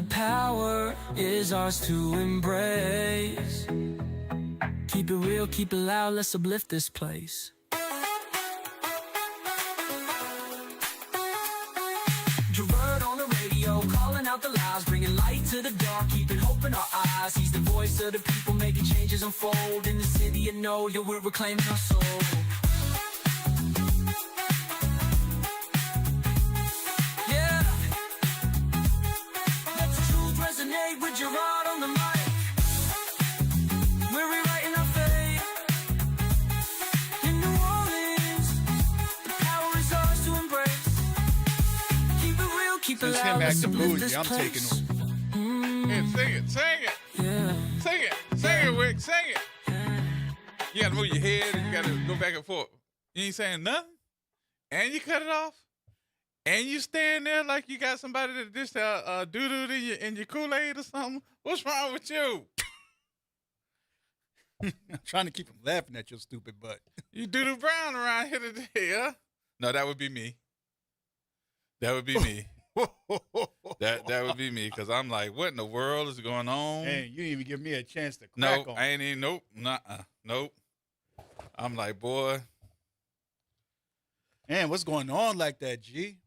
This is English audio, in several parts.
power is ours to embrace. Keep it real, keep it loud, let's uplift this place. Gerod on the radio, calling out the lies, bringing light to the dark, keeping hope in our eyes. He's the voice of the people, making changes unfold in the city. You know, yeah, we're reclaiming our soul. Yeah, let the truth resonate with Gerod on the mic. We're rewriting our fate in New Orleans. The power is ours to embrace. Keep it real, keep it loud, let's uplift this place. I'm taking over. Yeah, sing it, sing it. Yeah. Sing it, Wick, sing it. You gotta move your head and you gotta go back and forth. You ain't saying nothing, and you cut it off, and you stand there like you got somebody that just doo-doo in your Kool-Aid or something. What's wrong with you? I'm trying to keep him laughing at your stupid butt. You doo-doo brown around here today, huh? No, that would be me. That would be me. That would be me, because I'm like, what in the world is going on? Hey, you didn't even give me a chance to No, crack on. I ain't even, nope, nuh-uh, nope. I'm like, boy. Man, what's going on like that, G?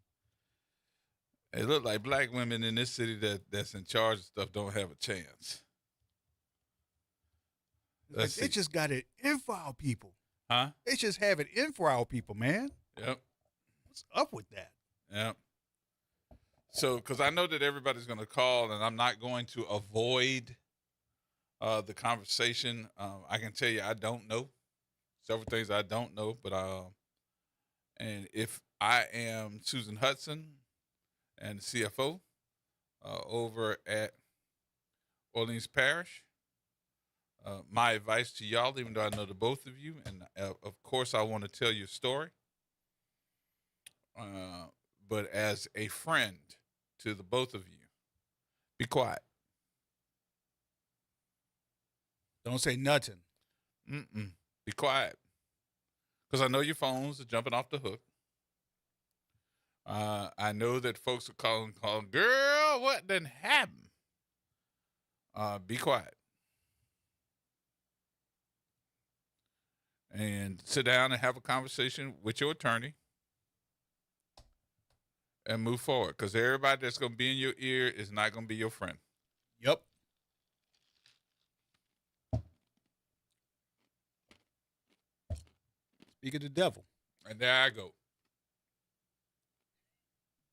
It look like black women in this city that's in charge of stuff don't have a chance. Like they just got it in for our people. Huh? They just have it in for our people, man. Yep. What's up with that? Yep. So, because I know that everybody's going to call, and I'm not going to avoid the conversation. I can tell you I don't know. Several things I don't know, but and if I am Susan Hudson and the CFO over at Orleans Parish, my advice to y'all, even though I know the both of you, and of course I want to tell you a story, but as a friend to the both of you, be quiet. Don't say nothing. Be quiet. Because I know your phones are jumping off the hook. I know that folks are calling, girl, what done happened? Be quiet. And sit down and have a conversation with your attorney and move forward. Because everybody that's going to be in your ear is not going to be your friend. Yep. Speak of the devil. And there I go.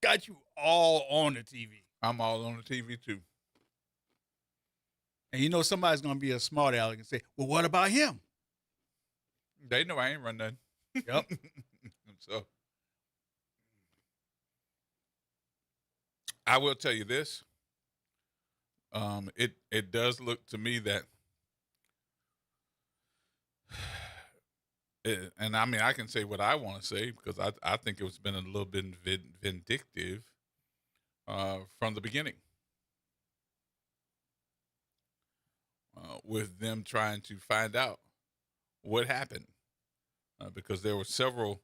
Got you all on the TV. I'm all on the TV too. And you know somebody's going to be a smart aleck and say, well, what about him? They know I ain't run nothing. Yep. So I will tell you this. It does look to me that, and I mean I can say what I want to say because I think it's been a little bit vindictive from the beginning, with them trying to find out what happened, because there were several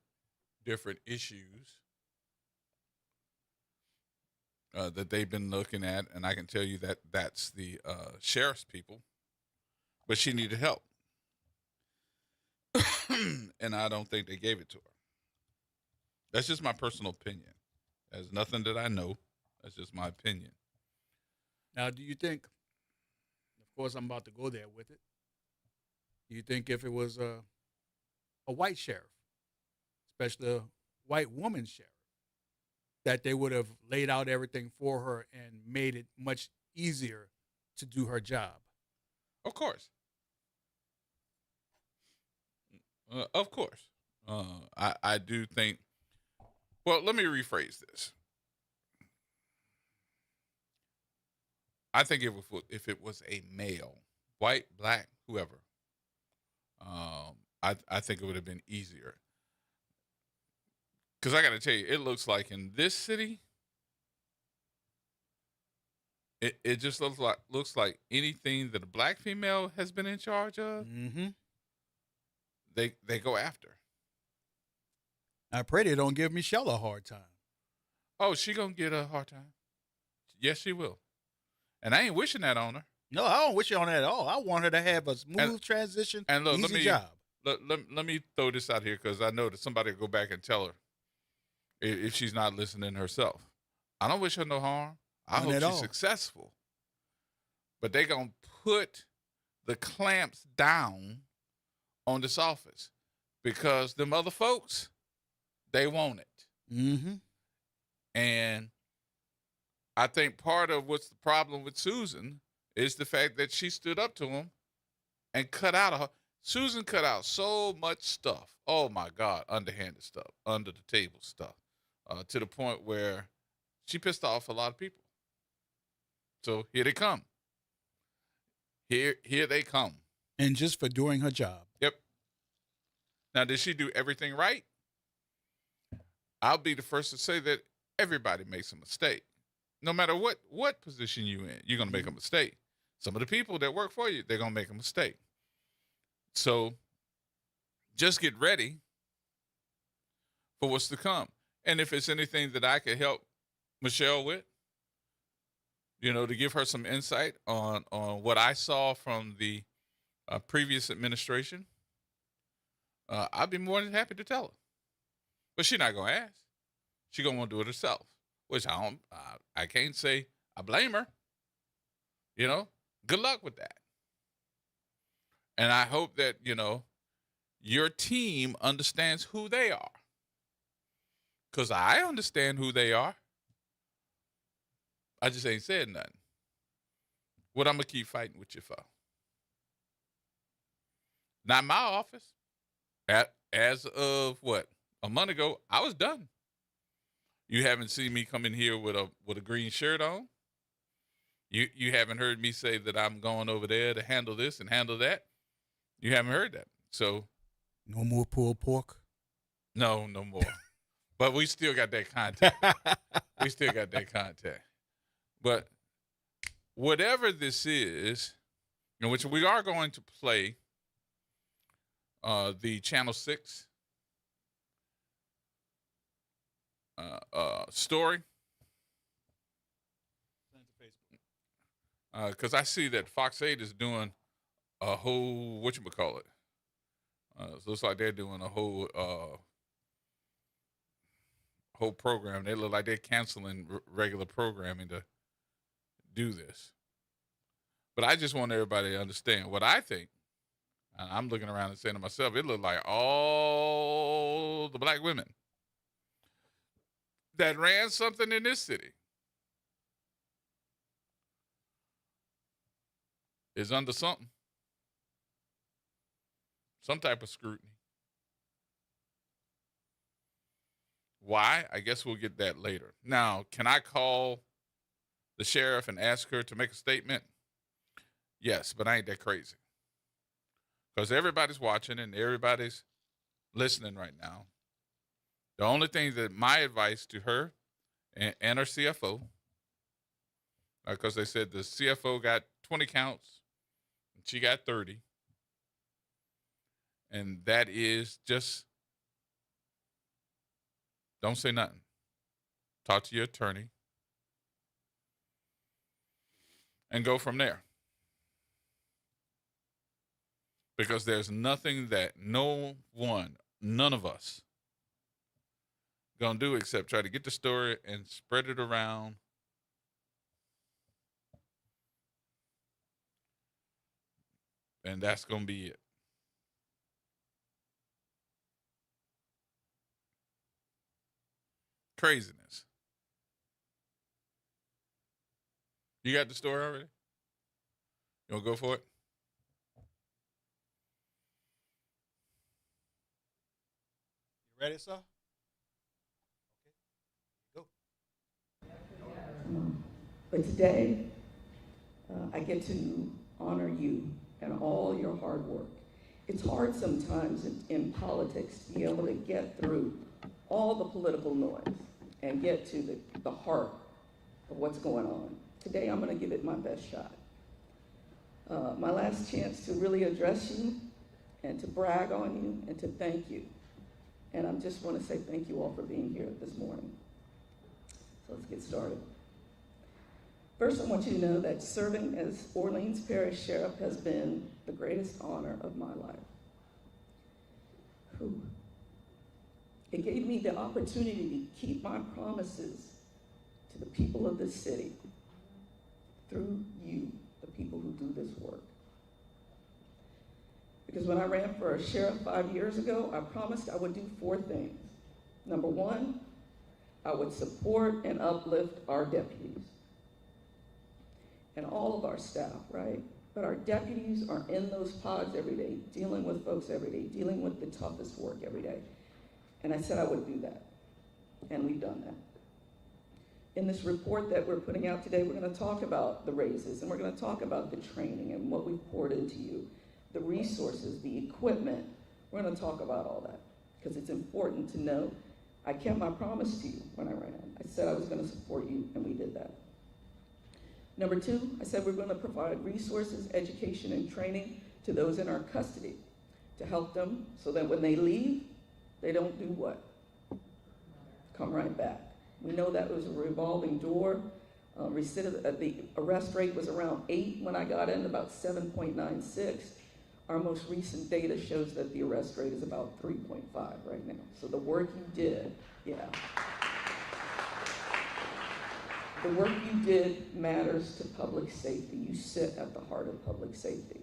different issues that they've been looking at, and I can tell you that that's the sheriff's people, but she needed help, and I don't think they gave it to her. That's just my personal opinion. There's nothing that I know. That's just my opinion. Now, do you think, of course I'm about to go there with it, do you think if it was a white sheriff, especially a white woman sheriff, that they would have laid out everything for her and made it much easier to do her job? Of course. Of course. I do think, well, let me rephrase this. I think if it was a male, white, black, whoever, I think it would have been easier. Because I got to tell you, it looks like in this city, it just looks like anything that a black female has been in charge of, they go after. I pray they don't give Michelle a hard time. Oh, she gonna get a hard time. Yes, she will. And I ain't wishing that on her. No, I don't wish you on that at all. I want her to have a smooth transition, And look, easy job. let me throw this out here because I know that somebody will go back and tell her if she's not listening herself. I don't wish her no harm. I None hope at she's all. successful. But they going to put the clamps down on this office because them other folks, they want it. Mm-hmm. And I think part of what's the problem with Susan is the fact that she stood up to him and cut out of her. Susan cut out so much stuff. Oh my God, underhanded stuff, under the table stuff, to the point where she pissed off a lot of people. So here they come. Here they come. And just for doing her job. Yep. Now, did she do everything right? I'll be the first to say that everybody makes a mistake. No matter what position you're in, you're going to make a mistake. Some of the people that work for you, they're going to make a mistake. So just get ready for what's to come. And if it's anything that I could help Michelle with, to give her some insight on what I saw from the previous administration, I'd be more than happy to tell her. But she's not going to ask. She's going to want to do it herself, which I can't say I blame her. Good luck with that. And I hope that, your team understands who they are. Because I understand who they are. I just ain't said nothing. What I'm going to keep fighting with you for? Not my office. As of a month ago, I was done. You haven't seen me come in here with a green shirt on. You haven't heard me say that I'm going over there to handle this and handle that. You haven't heard that. So no more pulled pork. No more. But we still got that contact. But whatever this is, which we are going to play the Channel 6 story. Because I see that Fox 8 is doing a whole, whatchamacallit. It looks like they're doing a whole program. They look like they're canceling regular programming to do this. But I just want everybody to understand what I think. I'm looking around and saying to myself, it looked like all the black women that ran something in this city is under something. Some type of scrutiny. Why? I guess we'll get that later. Now, can I call the sheriff and ask her to make a statement? Yes, but I ain't that crazy. Because everybody's watching and everybody's listening right now. The only thing that my advice to her and her CFO, because they said the CFO got 20 counts and she got 30. And that is just, don't say nothing. Talk to your attorney and go from there. Because there's nothing that none of us gonna do except try to get the story and spread it around. And that's gonna be it. Craziness. You got the story already? You wanna go for it? You ready, sir? Okay, go. But today, I get to honor you and all your hard work. It's hard sometimes in politics to be able to get through all the political noise and get to the heart of what's going on. Today, I'm gonna give it my best shot. My last chance to really address you and to brag on you and to thank you. And I just want to say thank you all for being here this morning. So let's get started. First, I want you to know that serving as Orleans Parish Sheriff has been the greatest honor of my life. Whew. It gave me the opportunity to keep my promises to the people of this city through you, the people who do this work. Because when I ran for a sheriff 5 years ago, I promised I would do 4 things. Number 1, I would support and uplift our deputies and all of our staff, right? But our deputies are in those pods every day, dealing with folks every day, dealing with the toughest work every day. And I said I would do that, and we've done that. In this report that we're putting out today, we're gonna talk about the raises, and we're gonna talk about the training and what we've poured into you, the resources, the equipment. We're gonna talk about all that, because it's important to know I kept my promise to you when I ran. I said I was gonna support you, and we did that. Number 2, I said we're gonna provide resources, education, and training to those in our custody to help them so that when they leave, they don't do what? Come right back. We know that was a revolving door. The arrest rate was around 8 when I got in, about 7.96. Our most recent data shows that the arrest rate is about 3.5 right now. So the work you did, yeah. The work you did matters to public safety. You sit at the heart of public safety.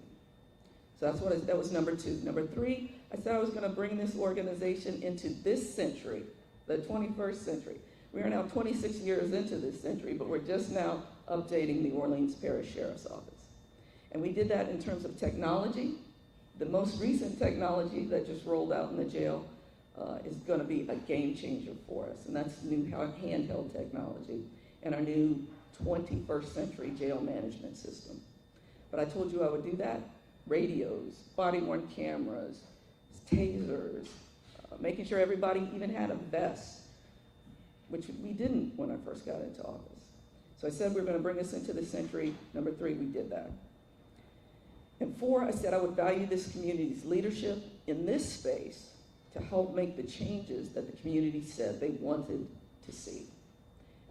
So that was number 2. Number 3, I said I was gonna bring this organization into this century, the 21st century. We are now 26 years into this century, but we're just now updating the Orleans Parish Sheriff's Office. And we did that in terms of technology. The most recent technology that just rolled out in the jail is gonna be a game changer for us, and that's new handheld technology and our new 21st century jail management system. But I told you I would do that. Radios, body-worn cameras, tasers, making sure everybody even had a vest, which we didn't when I first got into office. So I said we were gonna bring us into the century. Number 3, we did that. And 4, I said I would value this community's leadership in this space to help make the changes that the community said they wanted to see.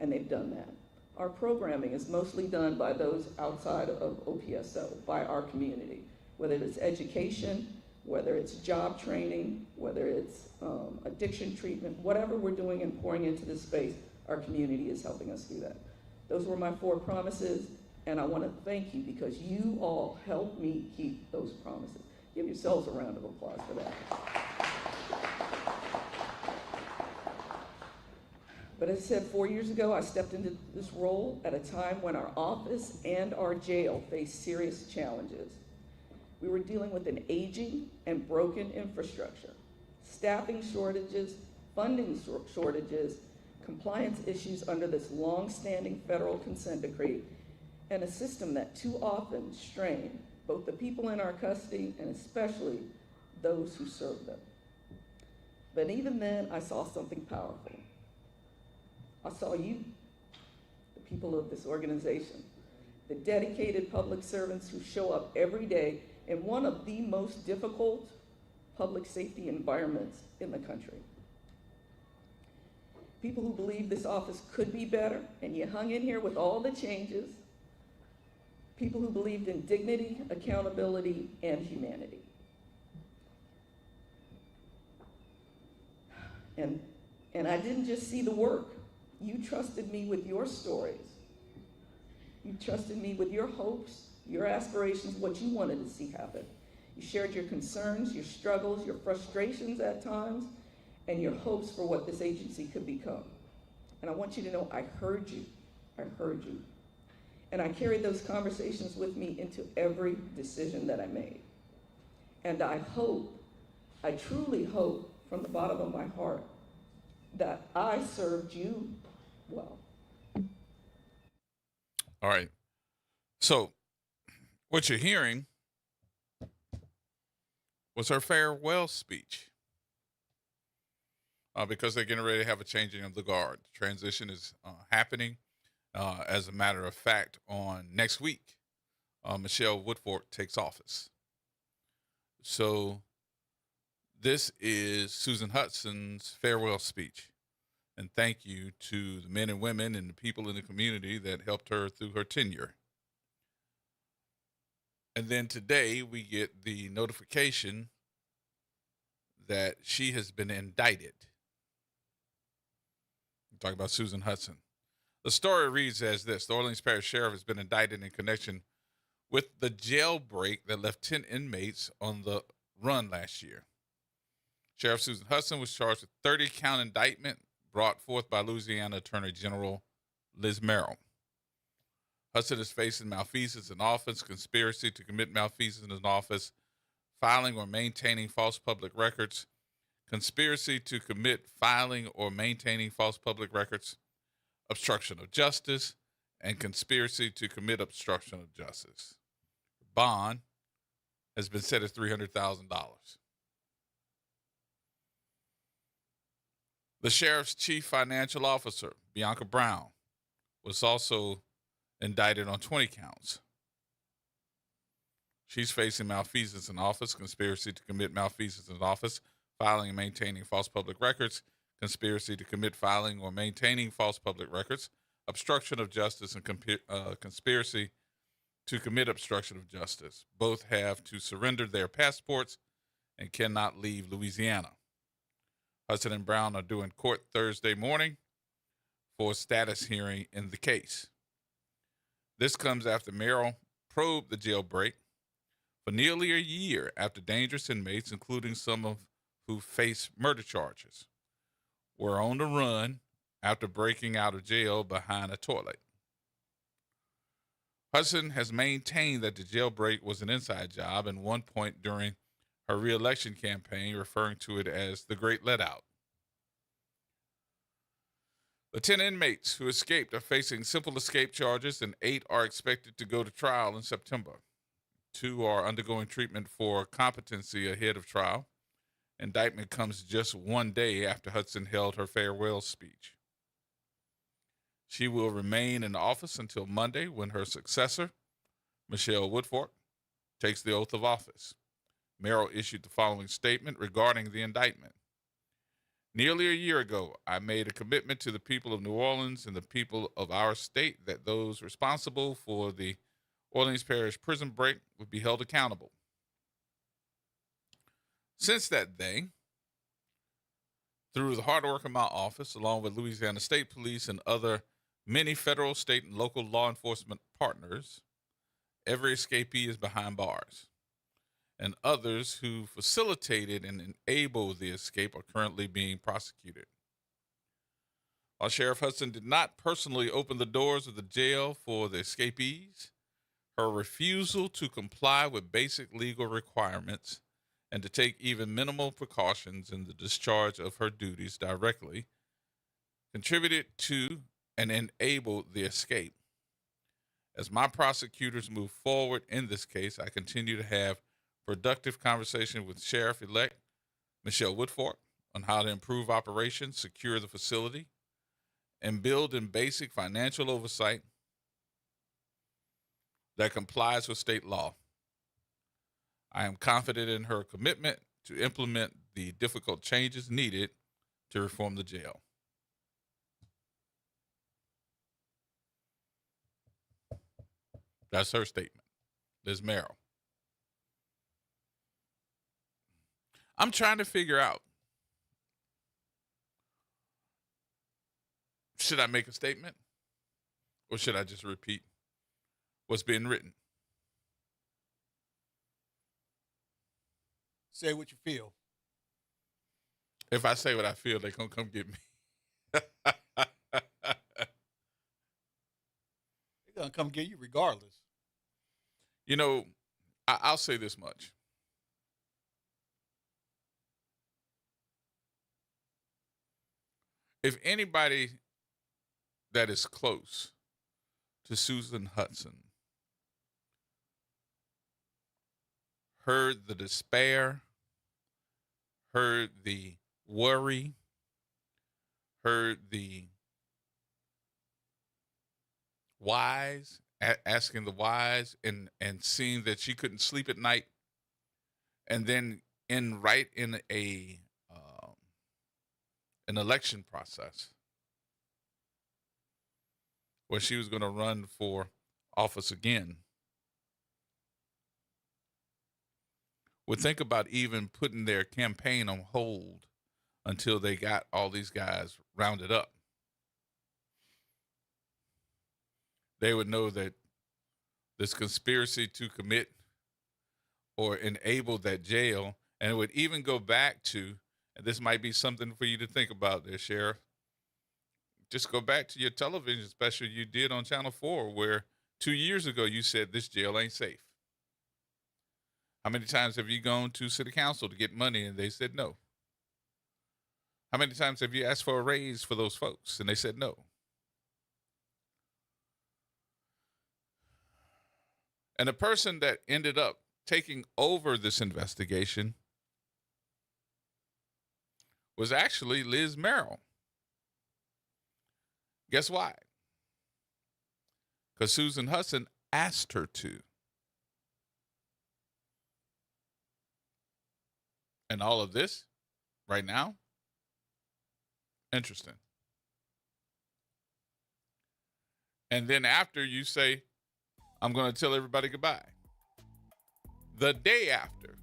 And they've done that. Our programming is mostly done by those outside of OPSO, by our community, whether it's education, whether it's job training, whether it's addiction treatment, whatever we're doing and pouring into this space, our community is helping us do that. Those were my 4 promises, and I want to thank you because you all helped me keep those promises. Give yourselves a round of applause for that. But as I said, 4 years ago, I stepped into this role at a time when our office and our jail faced serious challenges. We were dealing with an aging and broken infrastructure, staffing shortages, funding shortages, compliance issues under this long-standing federal consent decree, and a system that too often strained both the people in our custody and especially those who serve them. But even then, I saw something powerful. I saw you, the people of this organization, the dedicated public servants who show up every day in one of the most difficult public safety environments in the country. People who believe this office could be better, and you hung in here with all the changes. People who believed in dignity, accountability, and humanity. And I didn't just see the work. You trusted me with your stories. You trusted me with your hopes, your aspirations, what you wanted to see happen. You shared your concerns, your struggles, your frustrations at times, and your hopes for what this agency could become. And I want you to know I heard you. I heard you. And I carried those conversations with me into every decision that I made. And I hope, I truly hope from the bottom of my heart that I served you well. All right. So what you're hearing was her farewell speech. Because they're getting ready to have a changing of the guard. Transition is happening. As a matter of fact, on next week, Michelle Woodfork takes office. So this is Susan Hudson's farewell speech. And thank you to the men and women and the people in the community that helped her through her tenure. And then today we get the notification that she has been indicted. I'm talking about Susan Hudson. The story reads as this: the Orleans Parish Sheriff has been indicted in connection with the jailbreak that left 10 inmates on the run last year. Sheriff Susan Hudson was charged with 30-count indictment brought forth by Louisiana Attorney General Liz Merrill. Hudson is facing malfeasance in office, conspiracy to commit malfeasance in office, filing or maintaining false public records, conspiracy to commit filing or maintaining false public records, obstruction of justice, and conspiracy to commit obstruction of justice. Bond has been set at $300,000. The sheriff's chief financial officer, Bianca Brown, was also indicted on 20 counts. She's facing malfeasance in office, conspiracy to commit malfeasance in office, filing and maintaining false public records, conspiracy to commit filing or maintaining false public records, obstruction of justice, and conspiracy to commit obstruction of justice. Both have to surrender their passports and cannot leave Louisiana. Hudson and Brown are due in court Thursday morning for a status hearing in the case. This comes after Merrill probed the jailbreak for nearly a year after dangerous inmates, including some of who face murder charges, were on the run after breaking out of jail behind a toilet. Hudson has maintained that the jailbreak was an inside job at one point during her re-election campaign, referring to it as the Great Let-Out. The 10 inmates who escaped are facing simple escape charges, and 8 are expected to go to trial in September. 2 are undergoing treatment for competency ahead of trial. Indictment comes just one day after Hudson held her farewell speech. She will remain in office until Monday, when her successor, Michelle Woodfork, takes the oath of office. Merrill issued the following statement regarding the indictment. Nearly a year ago, I made a commitment to the people of New Orleans and the people of our state that those responsible for the Orleans Parish prison break would be held accountable. Since that day, through the hard work of my office, along with Louisiana State Police and other many federal, state, and local law enforcement partners, every escapee is behind bars, and others who facilitated and enabled the escape are currently being prosecuted. While Sheriff Hudson did not personally open the doors of the jail for the escapees, her refusal to comply with basic legal requirements and to take even minimal precautions in the discharge of her duties directly contributed to and enabled the escape. As my prosecutors move forward in this case, I continue to have productive conversation with Sheriff-elect Michelle Woodfork on how to improve operations, secure the facility, and build in basic financial oversight that complies with state law. I am confident in her commitment to implement the difficult changes needed to reform the jail. That's her statement, Liz Merrill. I'm trying to figure out, should I make a statement or should I just repeat what's being written? Say what you feel. If I say what I feel, they're going to come get me. They're going to come get you regardless. You know, I'll say this much. If anybody that is close to Susan Hudson heard the despair, heard the worry, heard the whys, asking the whys, and seeing that she couldn't sleep at night, and then in an election process, where she was going to run for office again, would think about even putting their campaign on hold until they got all these guys rounded up. They would know that this conspiracy to commit or enable that jail, and it would even go back to, and this might be something for you to think about there, Sheriff. Just go back to your television special you did on Channel 4, where 2 years ago you said this jail ain't safe. How many times have you gone to city council to get money and they said no? How many times have you asked for a raise for those folks and they said no? And the person that ended up taking over this investigation was actually Liz Merrill. Guess why? Because Susan Hudson asked her to. And all of this right now, interesting. And then after you say, I'm going to tell everybody goodbye. The day after.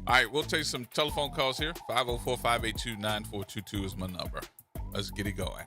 All right, we'll take some telephone calls here. 504-582-9422 is my number. Let's get it going.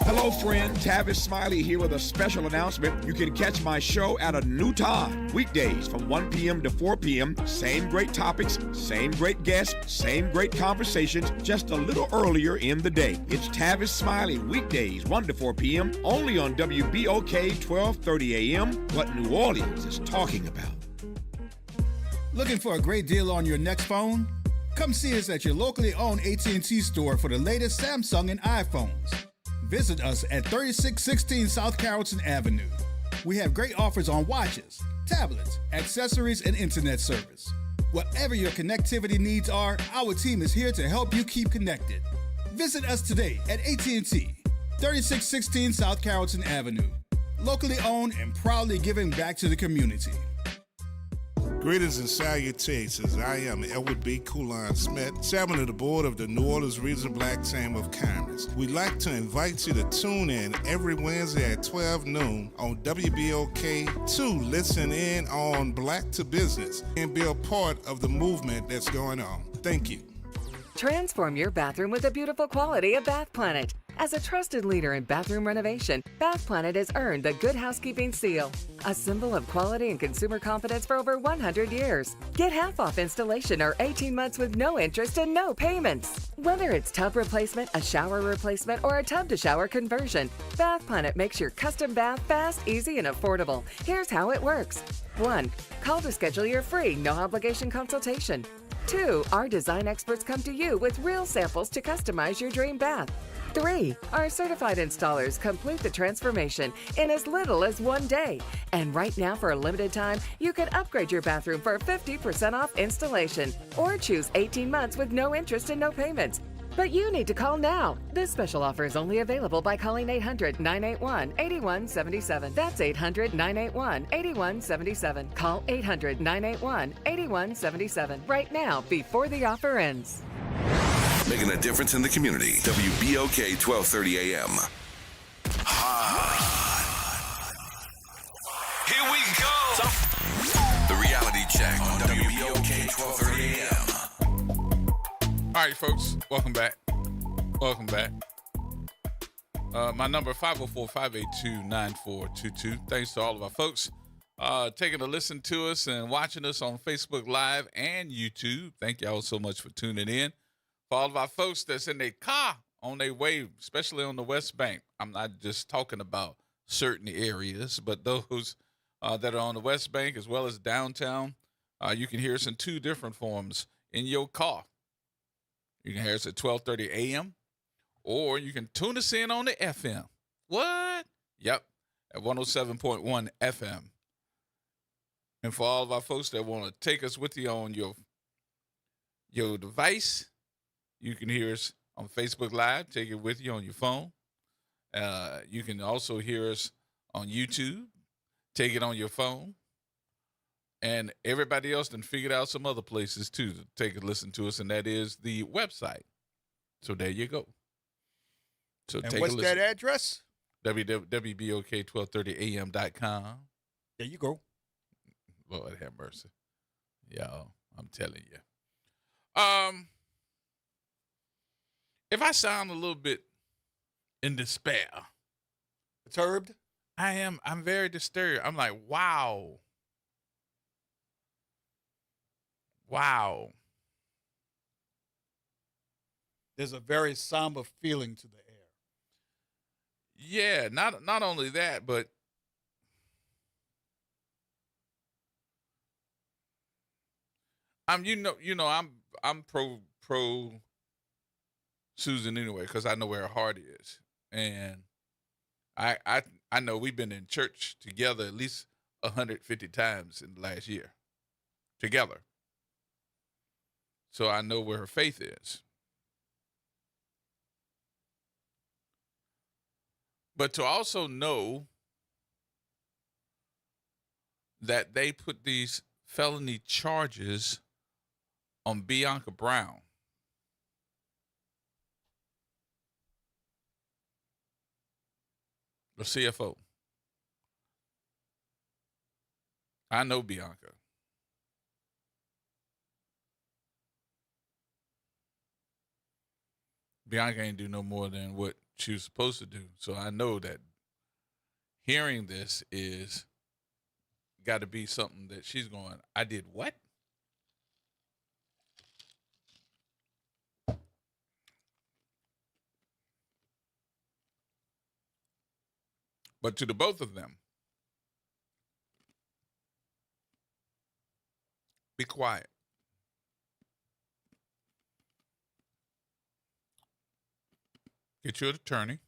Hello, friend. Tavis Smiley here with a special announcement. You can catch my show at a new time. Weekdays from 1 p.m. to 4 p.m. Same great topics, same great guests, same great conversations, just a little earlier in the day. It's Tavis Smiley, weekdays 1 to 4 p.m. only on WBOK 1230 a.m. What New Orleans is talking about. Looking for a great deal on your next phone? Come see us at your locally owned AT&T store for the latest Samsung and iPhones. Visit us at 3616 South Carrollton Avenue. We have great offers on watches, tablets, accessories, and internet service. Whatever your connectivity needs are, our team is here to help you keep connected. Visit us today at AT&T, 3616 South Carrollton Avenue. Locally owned and proudly giving back to the community. Greetings and salutations. I am Edward B. Coulon Smith, chairman of the board of the New Orleans Regional Black Chamber of Commerce. We'd like to invite you to tune in every Wednesday at 12 noon on WBOK to listen in on Black to Business and be a part of the movement that's going on. Thank you. Transform your bathroom with the beautiful quality of Bath Planet. As a trusted leader in bathroom renovation, Bath Planet has earned the Good Housekeeping seal, a symbol of quality and consumer confidence for over 100 years. Get half off installation or 18 months with no interest and no payments. Whether it's tub replacement, a shower replacement, or a tub-to-shower conversion, Bath Planet makes your custom bath fast, easy, and affordable. Here's how it works. 1. Call to schedule your free, no-obligation consultation. 2. Our design experts come to you with real samples to customize your dream bath. 3. Our certified installers complete the transformation in as little as 1 day. And right now, for a limited time, you can upgrade your bathroom for 50% off installation or choose 18 months with no interest and no payments. But you need to call now. This special offer is only available by calling 800-981-8177. That's 800-981-8177. Call 800-981-8177 right now before the offer ends. Making a difference in the community. WBOK 1230 AM. Here we go. The reality check on WBOK 1230 AM. All right, folks, welcome back. Welcome back. My number 504-582-9422. Thanks to all of our folks taking a listen to us and watching us on Facebook Live and YouTube. Thank y'all so much for tuning in. For all of our folks that's in their car on their way, especially on the West Bank, I'm not just talking about certain areas, but those that are on the West Bank as well as downtown, you can hear us in 2 different forms in your car. You can hear us at 12:30 a.m., or you can tune us in on the FM. What? Yep, at 107.1 FM. And for all of our folks that want to take us with you on your device, You can hear us on Facebook Live. Take it with you on your phone. You can also hear us on YouTube. Take it on your phone. And everybody else done figured out some other places, too, to take a listen to us, and that is the website. So there you go. So And take what's a listen. that address? www.WBOK1230am.com. There you go. Lord have mercy. Y'all, I'm telling you. If I sound a little bit in despair, Perturbed? I'm very disturbed. I'm like, wow. Wow. There's a very somber feeling to the air. Yeah, not only that, but I'm pro Susan anyway, because I know where her heart is. And I know we've been in church together at least 150 times in the last year. Together. So I know where her faith is. But to also know that they put these felony charges on Bianca Brown. The CFO. I know Bianca. Bianca ain't do no more than what she was supposed to do. So I know that hearing this is got to be something that she's going, I did what? But to the both of them, be quiet. Get your attorney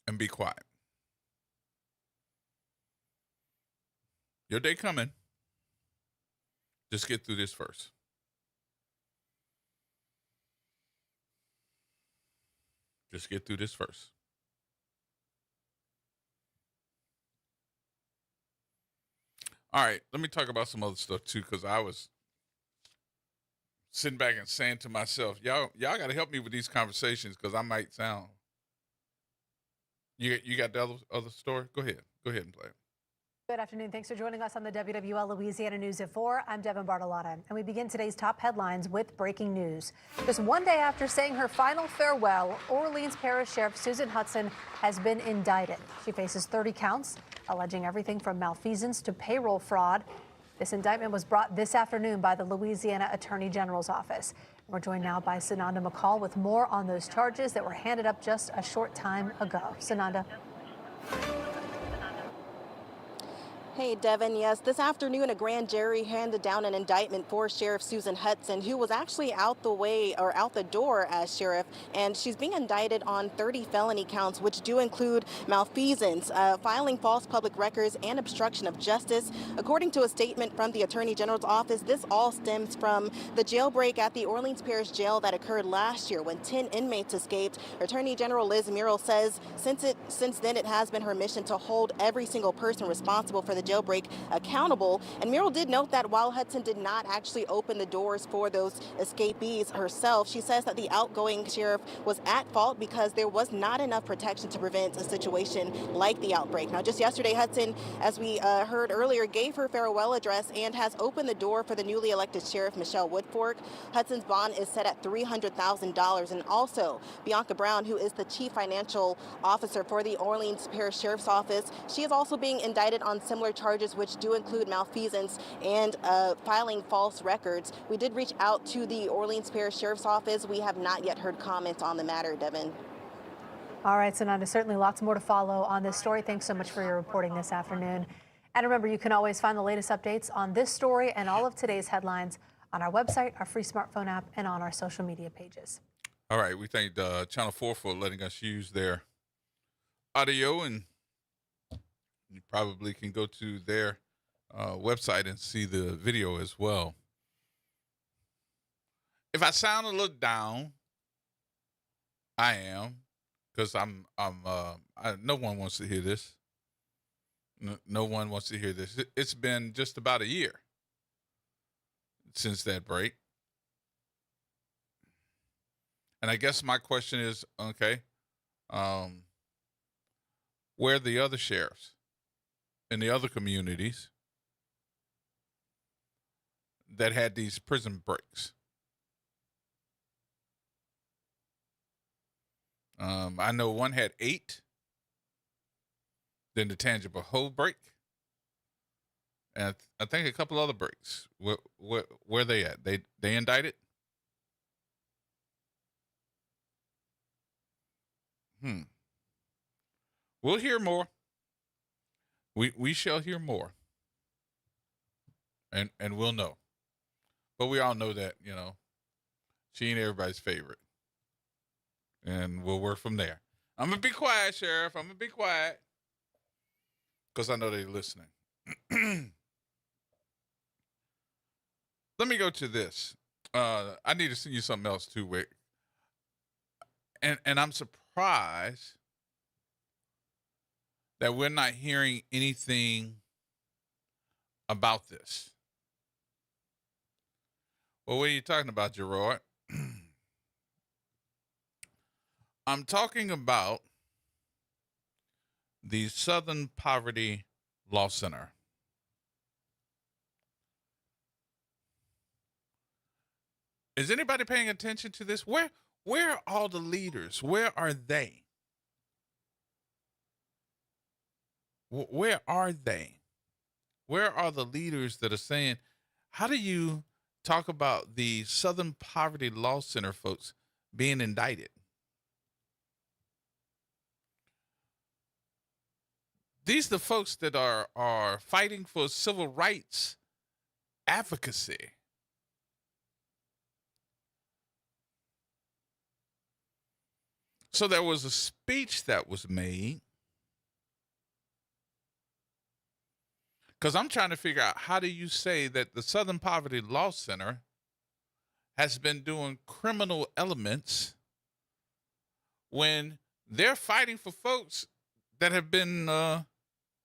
and be quiet. Your day coming. Just get through this first. Just get through this first. All right, let me talk about some other stuff too, because I was sitting back and saying to myself, y'all got to help me with these conversations because I might sound. You got the other story? Go ahead and play it. Good afternoon. Thanks for joining us on the WWL Louisiana News at 4. I'm Devin Bartolotta, and we begin today's top headlines with breaking news. Just one day after saying her final farewell, Orleans Parish Sheriff Susan Hudson has been indicted. She faces 30 counts, alleging everything from malfeasance to payroll fraud. This indictment was brought this afternoon by the Louisiana Attorney General's office. We're joined now by Sananda McCall with more on those charges that were handed up just a short time ago. Sananda. Hey, Devin. Yes, this afternoon, a grand jury handed down an indictment for Sheriff Susan Hudson, who was actually out the door as sheriff, and she's being indicted on 30 felony counts, which do include malfeasance, filing false public records, and obstruction of justice. According to a statement from the Attorney General's office, this all stems from the jailbreak at the Orleans Parish Jail that occurred last year when 10 inmates escaped. Attorney General Liz Muriel says since then it has been her mission to hold every single person responsible for the jailbreak accountable. And Muriel did note that while Hudson did not actually open the doors for those escapees herself, she says that the outgoing sheriff was at fault because there was not enough protection to prevent a situation like the outbreak. Now, just yesterday, Hudson, as we heard earlier, gave her farewell address and has opened the door for the newly elected sheriff, Michelle Woodfork. Hudson's bond is set at $300,000. And also, Bianca Brown, who is the chief financial officer for the Orleans Parish Sheriff's Office, she is also being indicted on similar charges, which do include malfeasance and filing false records. We did reach out to the Orleans Parish Sheriff's Office. We have not yet heard comments on the matter, Devin. All right, Sananda, certainly lots more to follow on this story. Thanks so much for your reporting this afternoon. And remember, you can always find the latest updates on this story and all of today's headlines on our website, our free smartphone app, and on our social media pages. All right, we thank Channel 4 for letting us use their audio, and you probably can go to their website and see the video as well. if I sound a little down, I am, because no one wants to hear this. No one wants to hear this. It's been just about a year since that break. And I guess my question is, okay, where are the other sheriffs in the other communities that had these prison breaks? I know one had 8, then the tangible hold break, and I think a couple other breaks. Where they at? They indicted? We'll hear more. We shall hear more, and we'll know. But we all know that, she ain't everybody's favorite. And we'll work from there. I'm going to be quiet, Sheriff. I'm going to be quiet. Because I know they're listening. Let me go to this. I need to send you something else too, Wick. And I'm surprised that we're not hearing anything about this. Well, what are you talking about, Gerod? I'm talking about the Southern Poverty Law Center. Is anybody paying attention to this? Where are all the leaders? Where are they? Where are they? Where are the leaders that are saying, how do you talk about the Southern Poverty Law Center folks being indicted? These are the folks that are fighting for civil rights advocacy. So there was a speech that was made, because I'm trying to figure out, how do you say that the Southern Poverty Law Center has been doing criminal elements when they're fighting for folks that have been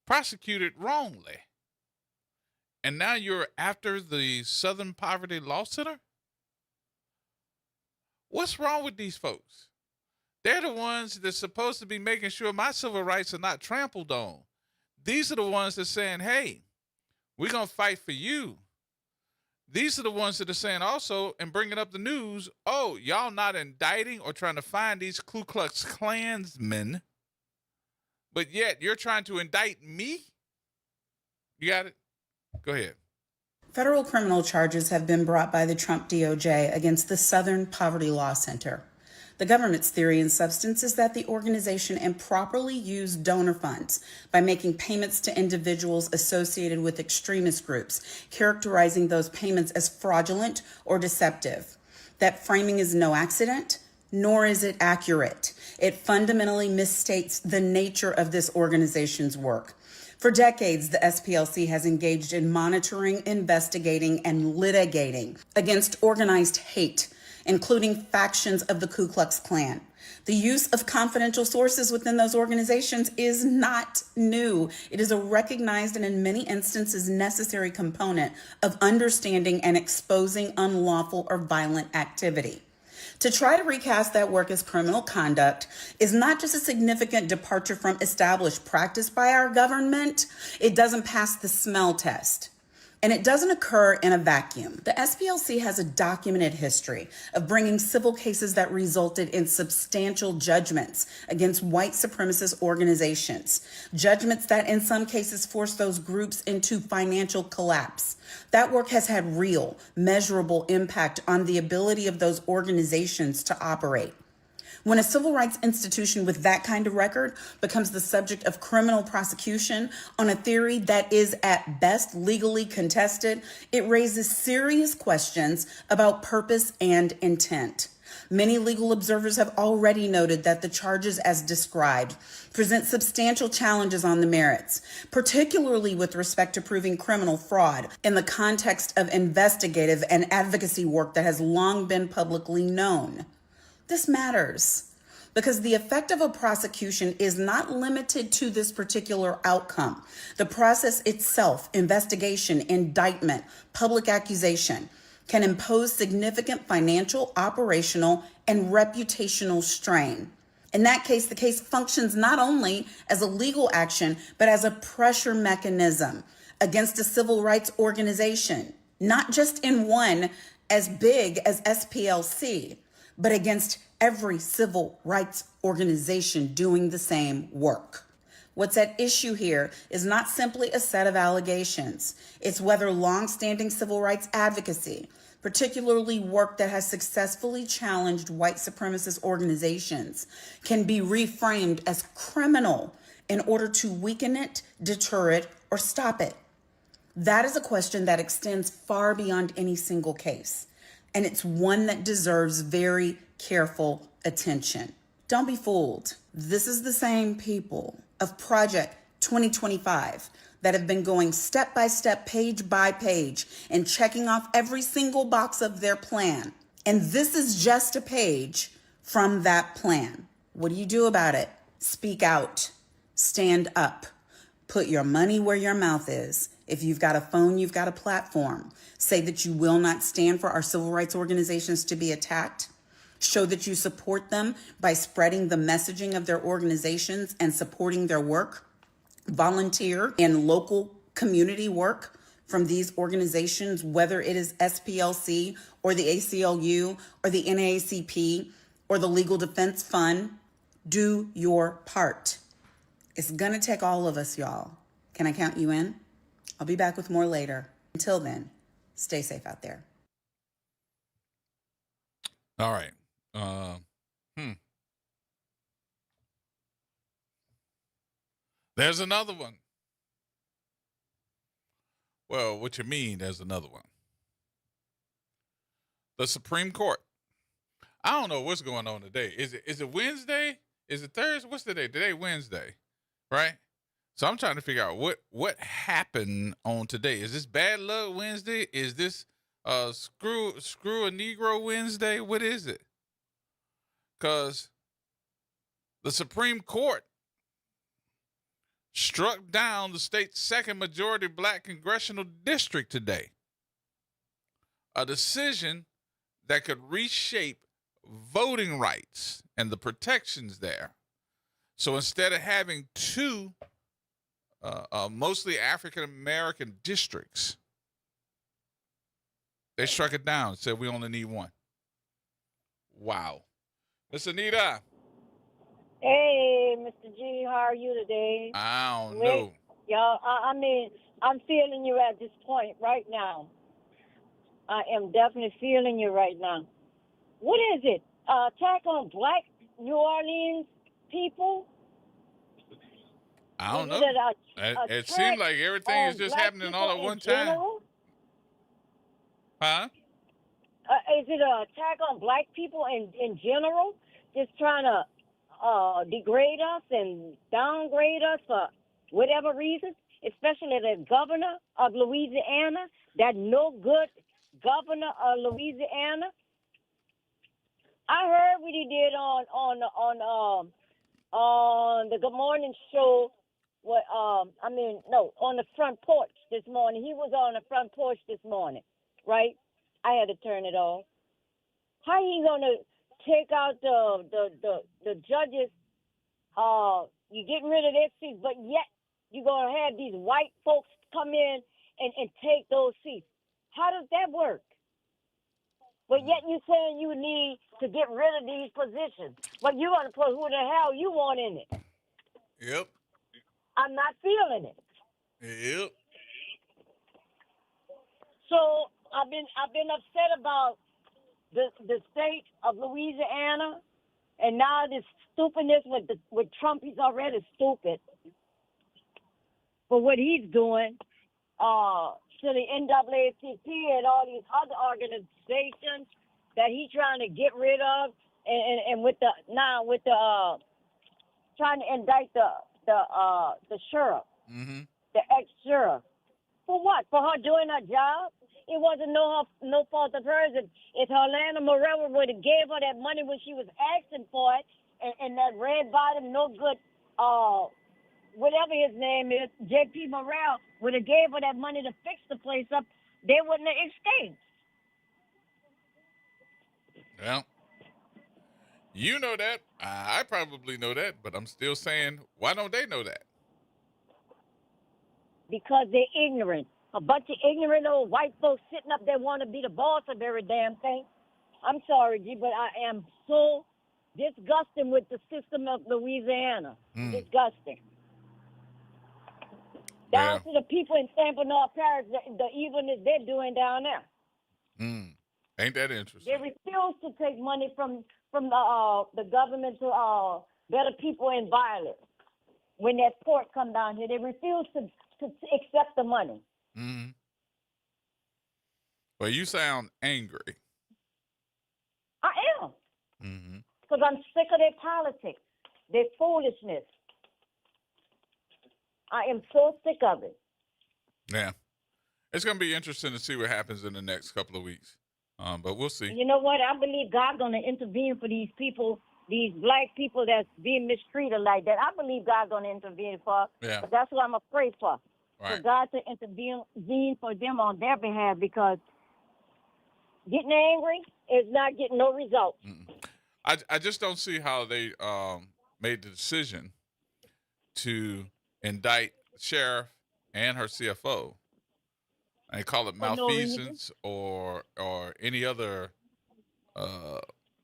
prosecuted wrongly? And now you're after the Southern Poverty Law Center? What's wrong with these folks? They're the ones that's supposed to be making sure my civil rights are not trampled on. These are the ones that are saying, hey, we're going to fight for you. These are the ones that are saying also, and bringing up the news, oh, y'all not indicting or trying to find these Ku Klux Klansmen, but yet you're trying to indict me? You got it? Go ahead. Federal criminal charges have been brought by the Trump DOJ against the Southern Poverty Law Center. The government's theory in substance is that the organization improperly used donor funds by making payments to individuals associated with extremist groups, characterizing those payments as fraudulent or deceptive. That framing is no accident, nor is it accurate. It fundamentally misstates the nature of this organization's work. For decades, the SPLC has engaged in monitoring, investigating, and litigating against organized hate, including factions of the Ku Klux Klan. The use of confidential sources within those organizations is not new. It is a recognized and in many instances necessary component of understanding and exposing unlawful or violent activity. To try to recast that work as criminal conduct is not just a significant departure from established practice by our government, it doesn't pass the smell test. And it doesn't occur in a vacuum. The SPLC has a documented history of bringing civil cases that resulted in substantial judgments against white supremacist organizations, judgments that in some cases forced those groups into financial collapse. That work has had real, measurable impact on the ability of those organizations to operate. When a civil rights institution with that kind of record becomes the subject of criminal prosecution on a theory that is at best legally contested, it raises serious questions about purpose and intent. Many legal observers have already noted that the charges as described present substantial challenges on the merits, particularly with respect to proving criminal fraud in the context of investigative and advocacy work that has long been publicly known. This matters because the effect of a prosecution is not limited to this particular outcome. The process itself, investigation, indictment, public accusation, can impose significant financial, operational, and reputational strain. In that case, the case functions not only as a legal action, but as a pressure mechanism against a civil rights organization, not just in one as big as SPLC, but against every civil rights organization doing the same work. What's at issue here is not simply a set of allegations. It's whether longstanding civil rights advocacy, particularly work that has successfully challenged white supremacist organizations, can be reframed as criminal in order to weaken it, deter it, or stop it. That is a question that extends far beyond any single case, and it's one that deserves very careful attention. Don't be fooled. This is the same people of Project 2025 that have been going step by step, page by page, and checking off every single box of their plan. And this is just a page from that plan. What do you do about it? Speak out. Stand up. Put your money where your mouth is. If you've got a phone, you've got a platform. Say that you will not stand for our civil rights organizations to be attacked. Show that you support them by spreading the messaging of their organizations and supporting their work. Volunteer in local community work from these organizations, whether it is SPLC or the ACLU or the NAACP or the Legal Defense Fund. Do your part. It's going to take all of us, y'all. Can I count you in? I'll be back with more later. Until then, stay safe out there. All right. There's another one. Well, what you mean there's another one? The Supreme Court. I don't know what's going on today. Is it Wednesday? Is it Thursday? What's the day? Today Wednesday, right? So I'm trying to figure out what happened on today. Is this Bad Luck Wednesday? Is this screw a Negro Wednesday? What is it? Because the Supreme Court struck down the state's second majority black congressional district today. A decision that could reshape voting rights and the protections there. So instead of having two mostly African-American districts, they struck it down and said we only need one. Wow. Miss Anita. Hey, Mr. G, how are you today? I don't know. Y'all, I mean, I'm feeling you at this point right now. I am definitely feeling you right now. What is it? Attack on black New Orleans people? I don't know. It seems like everything is just happening all at one time. General? Huh? Is it an attack on black people in general? Just trying to degrade us and downgrade us for whatever reason? Especially the governor of Louisiana, that no good governor of Louisiana. I heard what he did on the Good Morning Show. On the front porch this morning. He was on the front porch this morning, right? I had to turn it off. How he gonna take out the judges? You getting rid of their seats, but yet you're gonna have these white folks come in and take those seats. How does that work? But yet you're saying you need to get rid of these positions, but you're gonna put who the hell you want in it. Yep. I'm not feeling it. Yep. So I've been upset about the state of Louisiana, and now this stupidness with Trump. He's already stupid for what he's doing to the NAACP and all these other organizations that he trying to get rid of, and with the trying to indict the sheriff, the ex-sheriff. For what? For her doing her job? It wasn't no fault of hers. If Orlando Morel would have gave her that money when she was asking for it, and that red bottom, no good, whatever his name is, J.P. Morel, would have gave her that money to fix the place up, they wouldn't have escaped. Well, you know that. I probably know that, but I'm still saying, why don't they know that? Because they're ignorant. A bunch of ignorant old white folks sitting up there want to be the boss of every damn thing. I'm sorry, G, but I am so disgusted with the system of Louisiana. Disgusting. Down to the people in St. Bernard Parish, the evilness they're doing down there. Ain't that interesting? They refuse to take money from the government to better people in violence. When that port come down here, they refuse to accept the money. Well, you sound angry. I am. Because I'm sick of their politics, their foolishness. I am so sick of it. Yeah. It's going to be interesting to see what happens in the next couple of weeks. But we'll see. You know what? I believe God's going to intervene for these people, these black people that's being mistreated like that. I believe God's going to intervene for. Yeah. But that's what I'm afraid for. Right. For God to intervene for them on their behalf, because getting angry is not getting no results. I just don't see how they made the decision to indict the sheriff and her CFO. And call it malfeasance or any other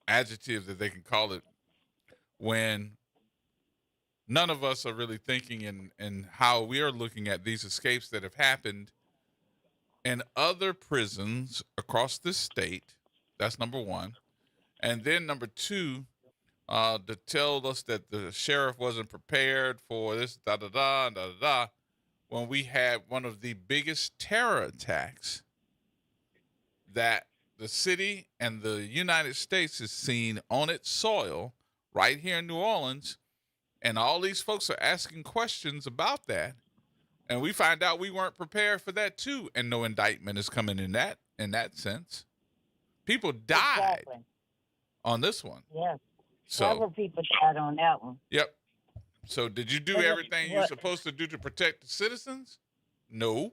adjective that they can call it, when none of us are really thinking in how we are looking at these escapes that have happened in other prisons across this state. That's number one. And then number two, to tell us that the sheriff wasn't prepared for this, da-da-da, when we had one of the biggest terror attacks that the city and the United States has seen on its soil right here in New Orleans. And all these folks are asking questions about that. And we find out we weren't prepared for that too. And no indictment is coming in that sense. People died on this one. Yes. So, several people died on that one. Yep. So did you do everything you're supposed to do to protect the citizens? No.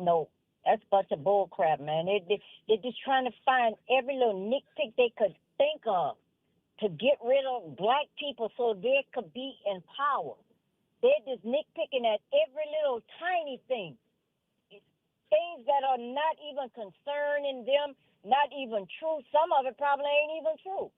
No. That's a bunch of bull crap, man. They're just trying to find every little nitpick they could think of to get rid of black people so they could be in power. They're just nitpicking at every little tiny thing. Things that are not even concerning them, not even true. Some of it probably ain't even true.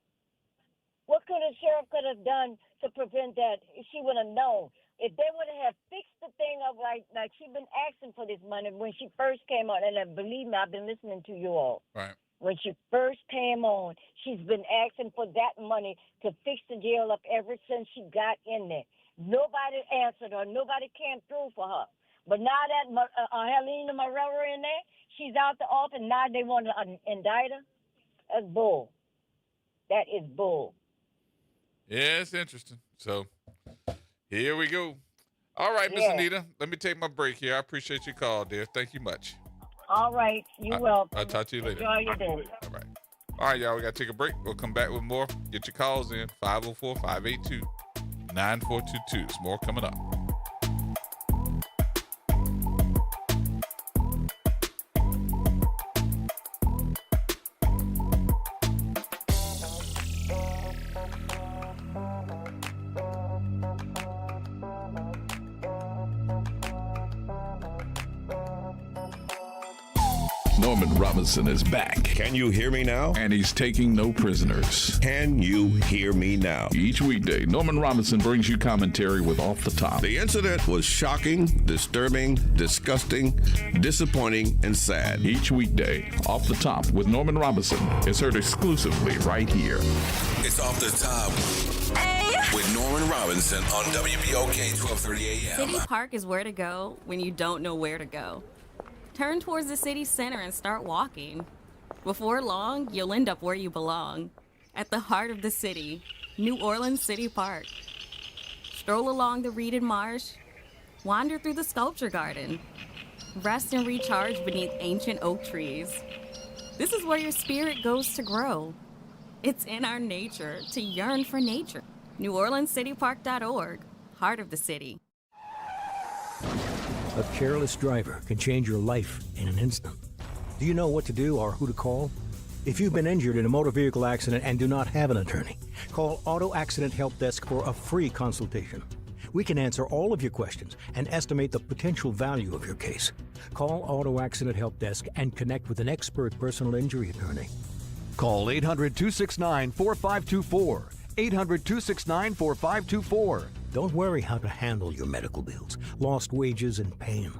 What could a sheriff could have done to prevent that? She would have known. If they would have fixed the thing up like she's been asking for this money when she first came on, and believe me, I've been listening to you all. Right. When she first came on, she's been asking for that money to fix the jail up ever since she got in there. Nobody answered her. Nobody came through for her. But now that Helena Morero in there, she's out the office. Now they want to indict her. That's bull. That is bull. Yeah, it's interesting. So here we go. All right, Miss Anita, let me take my break here. I appreciate your call, dear. Thank you much. All right. You're welcome. I'll talk to you later. Enjoy your day. All right. All right, y'all. We got to take a break. We'll come back with more. Get your calls in. 504-582-9422. There's more coming up. Norman Robinson is back. Can you hear me now? And he's taking no prisoners. Can you hear me now? Each weekday, Norman Robinson brings you commentary with Off the Top. The incident was shocking, disturbing, disgusting, disappointing, and sad. Each weekday, Off the Top with Norman Robinson is heard exclusively right here. It's Off the Top with Norman Robinson on WBOK 1230 AM. City Park is where to go when you don't know where to go. Turn towards the city center and start walking. Before long, you'll end up where you belong, at the heart of the city, New Orleans City Park. Stroll along the reeded marsh, wander through the sculpture garden, rest and recharge beneath ancient oak trees. This is where your spirit goes to grow. It's in our nature to yearn for nature. NewOrleansCityPark.org, heart of the city. A careless driver can change your life in an instant. Do you know what to do or who to call? If you've been injured in a motor vehicle accident and do not have an attorney, call Auto Accident Help Desk for a free consultation. We can answer all of your questions and estimate the potential value of your case. Call Auto Accident Help Desk and connect with an expert personal injury attorney. Call 800-269-4524. 800-269-4524. Don't worry how to handle your medical bills, lost wages, and pain.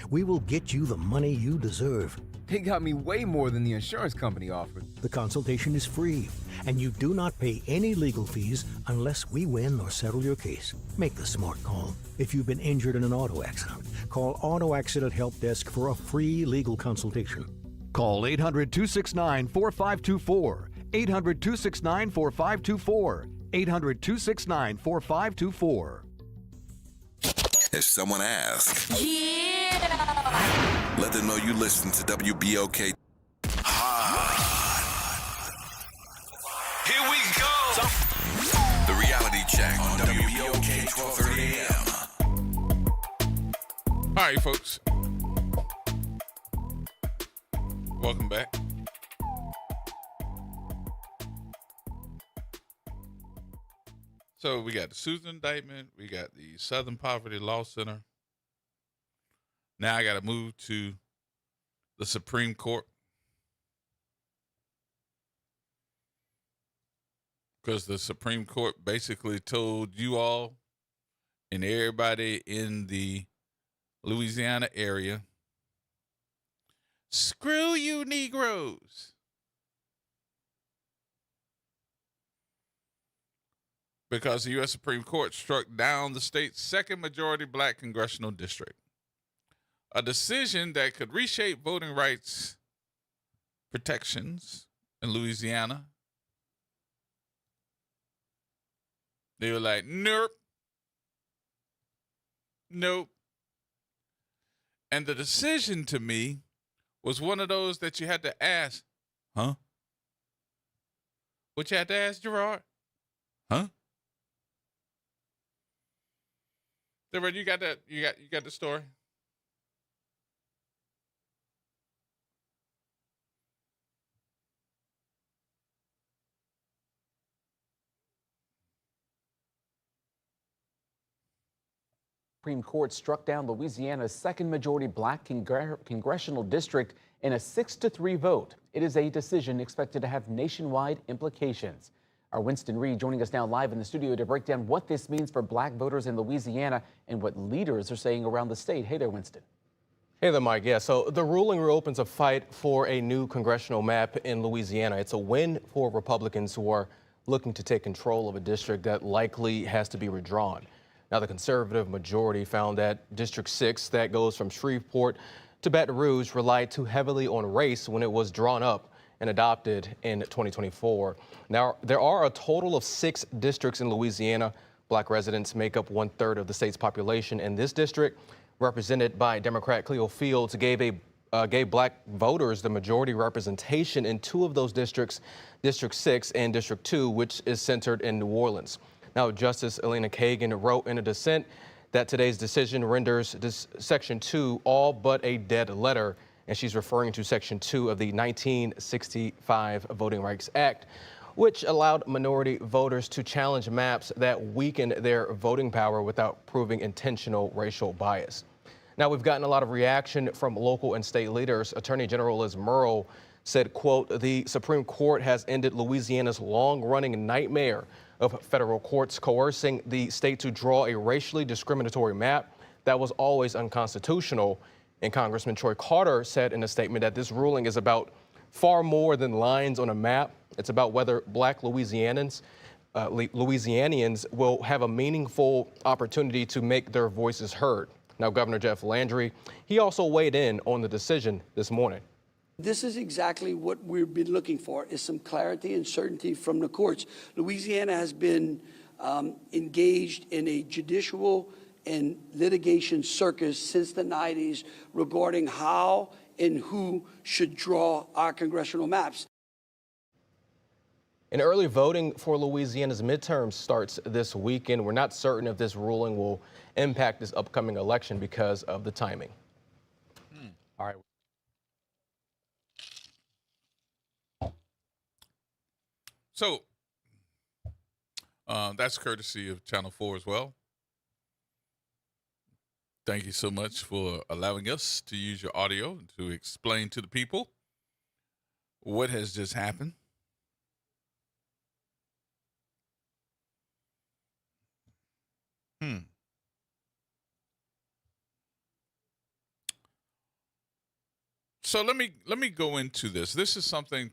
We will get you the money you deserve. They got me way more than the insurance company offered. The consultation is free, and you do not pay any legal fees unless we win or settle your case. Make the smart call. If you've been injured in an auto accident, call Auto Accident Help Desk for a free legal consultation. Call 800-269-4524. 800-269-4524. 800-269-4524. If someone asks, Yeah! let them know you listen to WBOK. Here we go! The reality check on WBOK 1230 AM. All right, folks. Welcome back. So we got the Susan indictment. We got the Southern Poverty Law Center. Now I got to move to the Supreme Court. Because the Supreme Court basically told you all and everybody in the Louisiana area, screw you Negroes. Because the U.S. Supreme Court struck down the state's second majority black congressional district. A decision that could reshape voting rights protections in Louisiana. They were like, nope. Nope. And the decision to me was one of those that you had to ask, huh? What you had to ask, Gerard? Huh? Gerard, you got that? You got the story? Supreme Court struck down Louisiana's second majority black congressional district in a 6-3 vote. It is a decision expected to have nationwide implications. Our Winston Reed joining us now live in the studio to break down what this means for black voters in Louisiana and what leaders are saying around the state. Hey there, Winston. Hey there, Mike. Yeah, so the ruling reopens a fight for a new congressional map in Louisiana. It's a win for Republicans who are looking to take control of a district that likely has to be redrawn. Now, the conservative majority found that District 6, that goes from Shreveport to Baton Rouge, relied too heavily on race when it was drawn up and adopted in 2024. Now, there are a total of 6 districts in Louisiana. Black residents make up 1/3 of the state's population, and this district, represented by Democrat Cleo Fields, gave black voters the majority representation in 2 of those districts, District 6 and District 2, which is centered in New Orleans. Now, Justice Elena Kagan wrote in a dissent that today's decision renders this Section 2 all but a dead letter, and she's referring to Section 2 of the 1965 Voting Rights Act, which allowed minority voters to challenge maps that weakened their voting power without proving intentional racial bias. Now, we've gotten a lot of reaction from local and state leaders. Attorney General Liz Murrow said, quote, "The Supreme Court has ended Louisiana's long-running nightmare of federal courts coercing the state to draw a racially discriminatory map that was always unconstitutional." And Congressman Troy Carter said in a statement that this ruling is about far more than lines on a map. It's about whether black Louisianians will have a meaningful opportunity to make their voices heard. Now, Governor Jeff Landry, he also weighed in on the decision this morning. This is exactly what we've been looking for, is some clarity and certainty from the courts. Louisiana has been engaged in a judicial and litigation circus since the 90s regarding how and who should draw our congressional maps. And early voting for Louisiana's midterms starts this weekend. We're not certain if this ruling will impact this upcoming election because of the timing. All right. So that's courtesy of Channel 4 as well. Thank you so much for allowing us to use your audio to explain to the people what has just happened. So let me go into this. This is something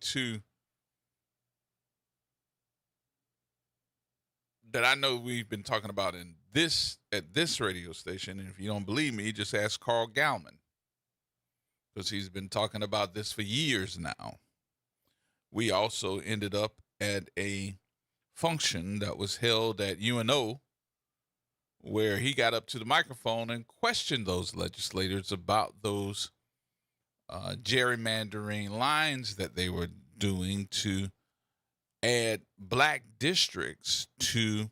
that I know we've been talking about at this radio station. And if you don't believe me, just ask Carl Galman, because he's been talking about this for years now. We also ended up at a function that was held at UNO, where he got up to the microphone and questioned those legislators about those gerrymandering lines that they were doing to add black districts to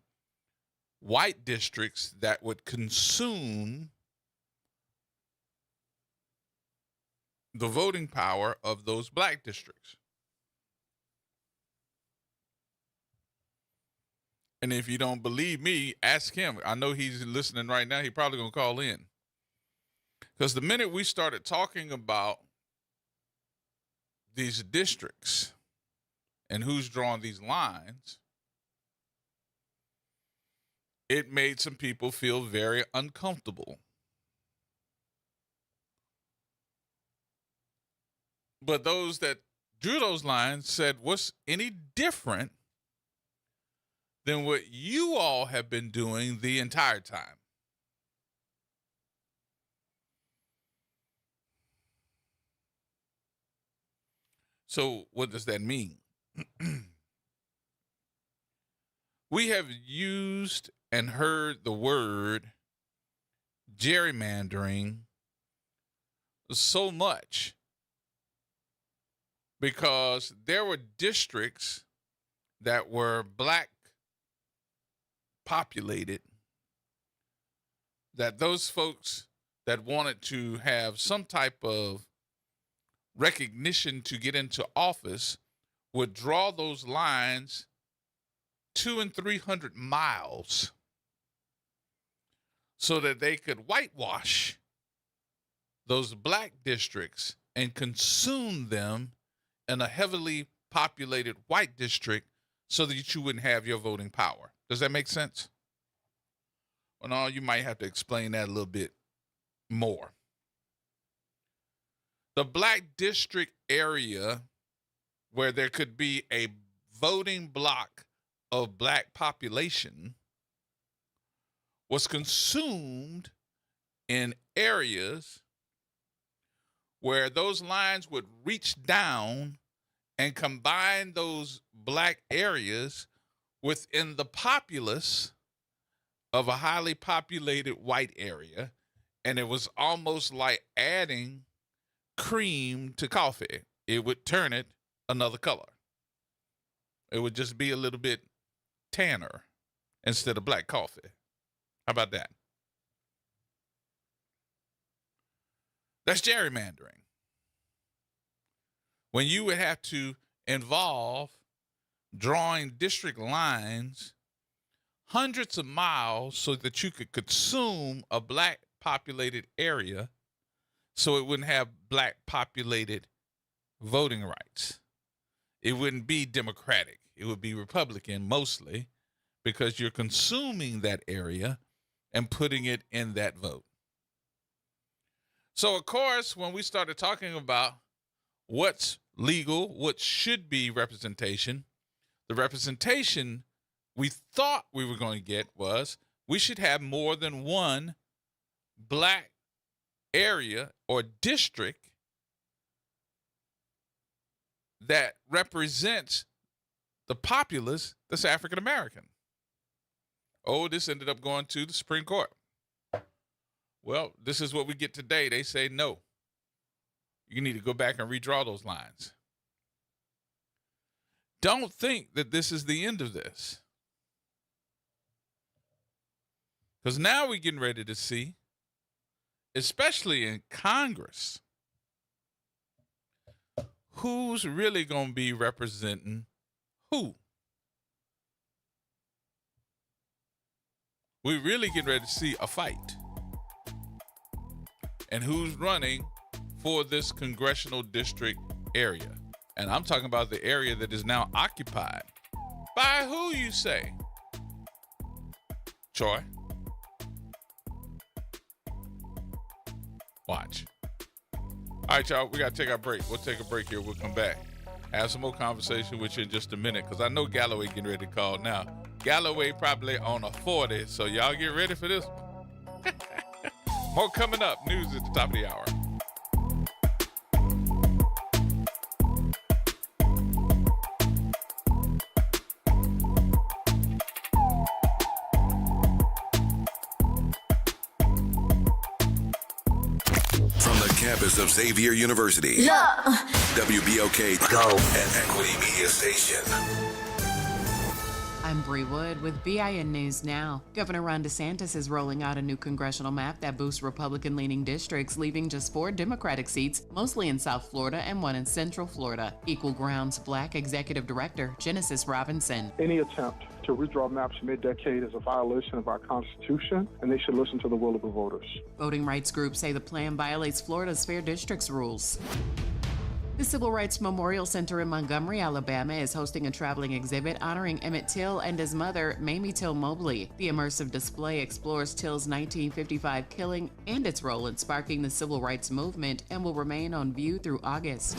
white districts that would consume the voting power of those black districts. And if you don't believe me, ask him. I know he's listening right now. He's probably going to call in. Because the minute we started talking about these districts and who's drawing these lines, it made some people feel very uncomfortable. But those that drew those lines said, what's any different than what you all have been doing the entire time? So what does that mean? We have used and heard the word gerrymandering so much because there were districts that were black populated, that those folks that wanted to have some type of recognition to get into office would draw those lines 200 and 300 miles so that they could whitewash those black districts and consume them in a heavily populated white district so that you wouldn't have your voting power. Does that make sense? Well, no, you might have to explain that a little bit more. The black district area where there could be a voting block of black population was consumed in areas where those lines would reach down and combine those black areas within the populace of a highly populated white area. And it was almost like adding cream to coffee. It would turn it another color. It would just be a little bit tanner instead of black coffee. How about that? That's gerrymandering. When you would have to involve drawing district lines hundreds of miles so that you could consume a black populated area so it wouldn't have black populated voting rights. It wouldn't be Democratic. It would be Republican mostly because you're consuming that area and putting it in that vote. So, of course, when we started talking about what's legal, what should be representation, the representation we thought we were going to get was we should have more than one black area or district that represents the populace that's African American. Oh, this ended up going to the Supreme Court. Well, this is what we get today. They say no. You need to go back and redraw those lines. Don't think that this is the end of this. Because now we're getting ready to see, especially in Congress, who's really going to be representing who. We're really getting ready to see a fight. And who's running for this congressional district area. And I'm talking about the area that is now occupied. By who, you say? Troy? Watch. All right, y'all, we got to take our break. We'll take a break here. We'll come back. Have some more conversation with you in just a minute, because I know Galloway getting ready to call now. Galloway probably on a 40, so y'all get ready for this one. More coming up. News at the top of the hour. From the campus of Xavier University. Yeah. WBOK Go and Equity Media Station. I'm Bree Wood with BIN News Now. Governor Ron DeSantis is rolling out a new congressional map that boosts Republican-leaning districts, leaving just 4 Democratic seats, mostly in South Florida and 1 in Central Florida. Equal Ground's Black Executive Director, Genesis Robinson. Any attempt to redraw maps mid-decade is a violation of our Constitution, and they should listen to the will of the voters. Voting rights groups say the plan violates Florida's Fair Districts rules. The Civil Rights Memorial Center in Montgomery, Alabama is hosting a traveling exhibit honoring Emmett Till and his mother, Mamie Till Mobley. The immersive display explores Till's 1955 killing and its role in sparking the civil rights movement and will remain on view through August.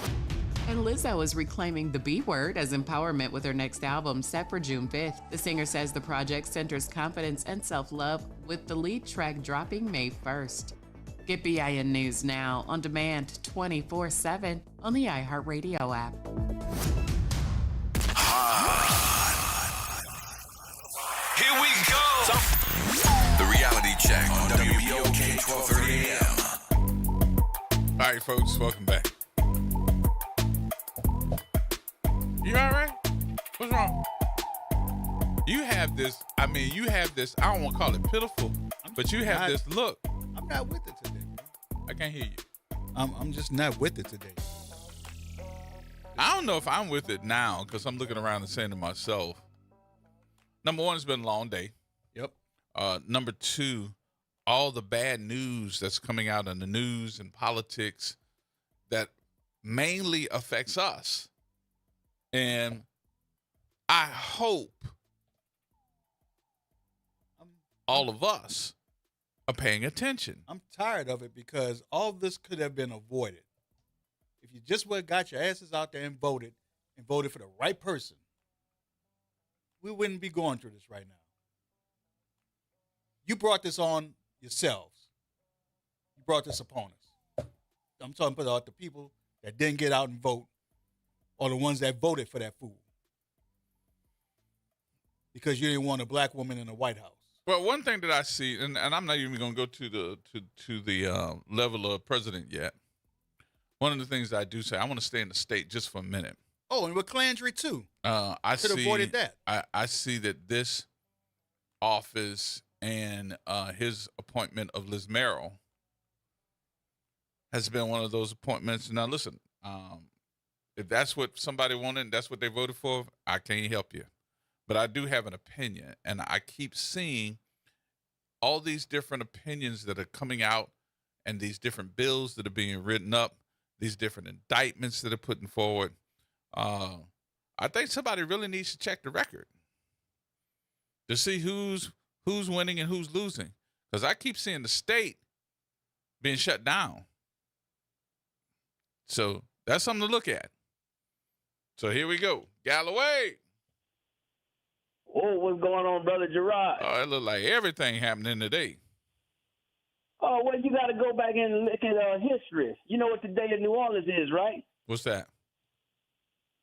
And Lizzo is reclaiming the B word as empowerment with her next album set for June 5th. The singer says the project centers confidence and self-love, with the lead track dropping May 1st. Get BIN News Now on demand 24/7 on the iHeartRadio app. Here we go. The reality check on WBOK 1230 AM. All right, folks, welcome back. You all right? What's wrong? You have this, I don't want to call it pitiful, but you have this look. I'm not with it today, bro. I can't hear you. I'm just not with it today. I don't know if I'm with it now, because I'm looking around and saying to myself, number one, it's been a long day. Yep. Number two, all the bad news that's coming out in the news and politics that mainly affects us. And I hope all of us are paying attention. I'm tired of it, because all this could have been avoided. If you just would have got your asses out there and voted for the right person, we wouldn't be going through this right now. You brought this on yourselves. You brought this upon us. I'm talking about the people that didn't get out and vote, or the ones that voted for that fool, because you didn't want a black woman in the White House. Well, one thing that I see, and I'm not even going to go to the level of president yet. One of the things that I do say, I want to stay in the state just for a minute. Oh, and with Landry too. I could have avoided that. I see that this office and his appointment of Liz Merrill has been one of those appointments. Now, listen, if that's what somebody wanted and that's what they voted for, I can't help you. But I do have an opinion, and I keep seeing all these different opinions that are coming out, and these different bills that are being written up, these different indictments that are putting forward. I think somebody really needs to check the record to see who's winning and who's losing, because I keep seeing the state being shut down. So that's something to look at. So here we go. Galloway. Oh, what's going on, Brother Gerod? Oh, it look like everything happening today. Oh, well, you got to go back and look at history. You know what the day of New Orleans is, right? What's that?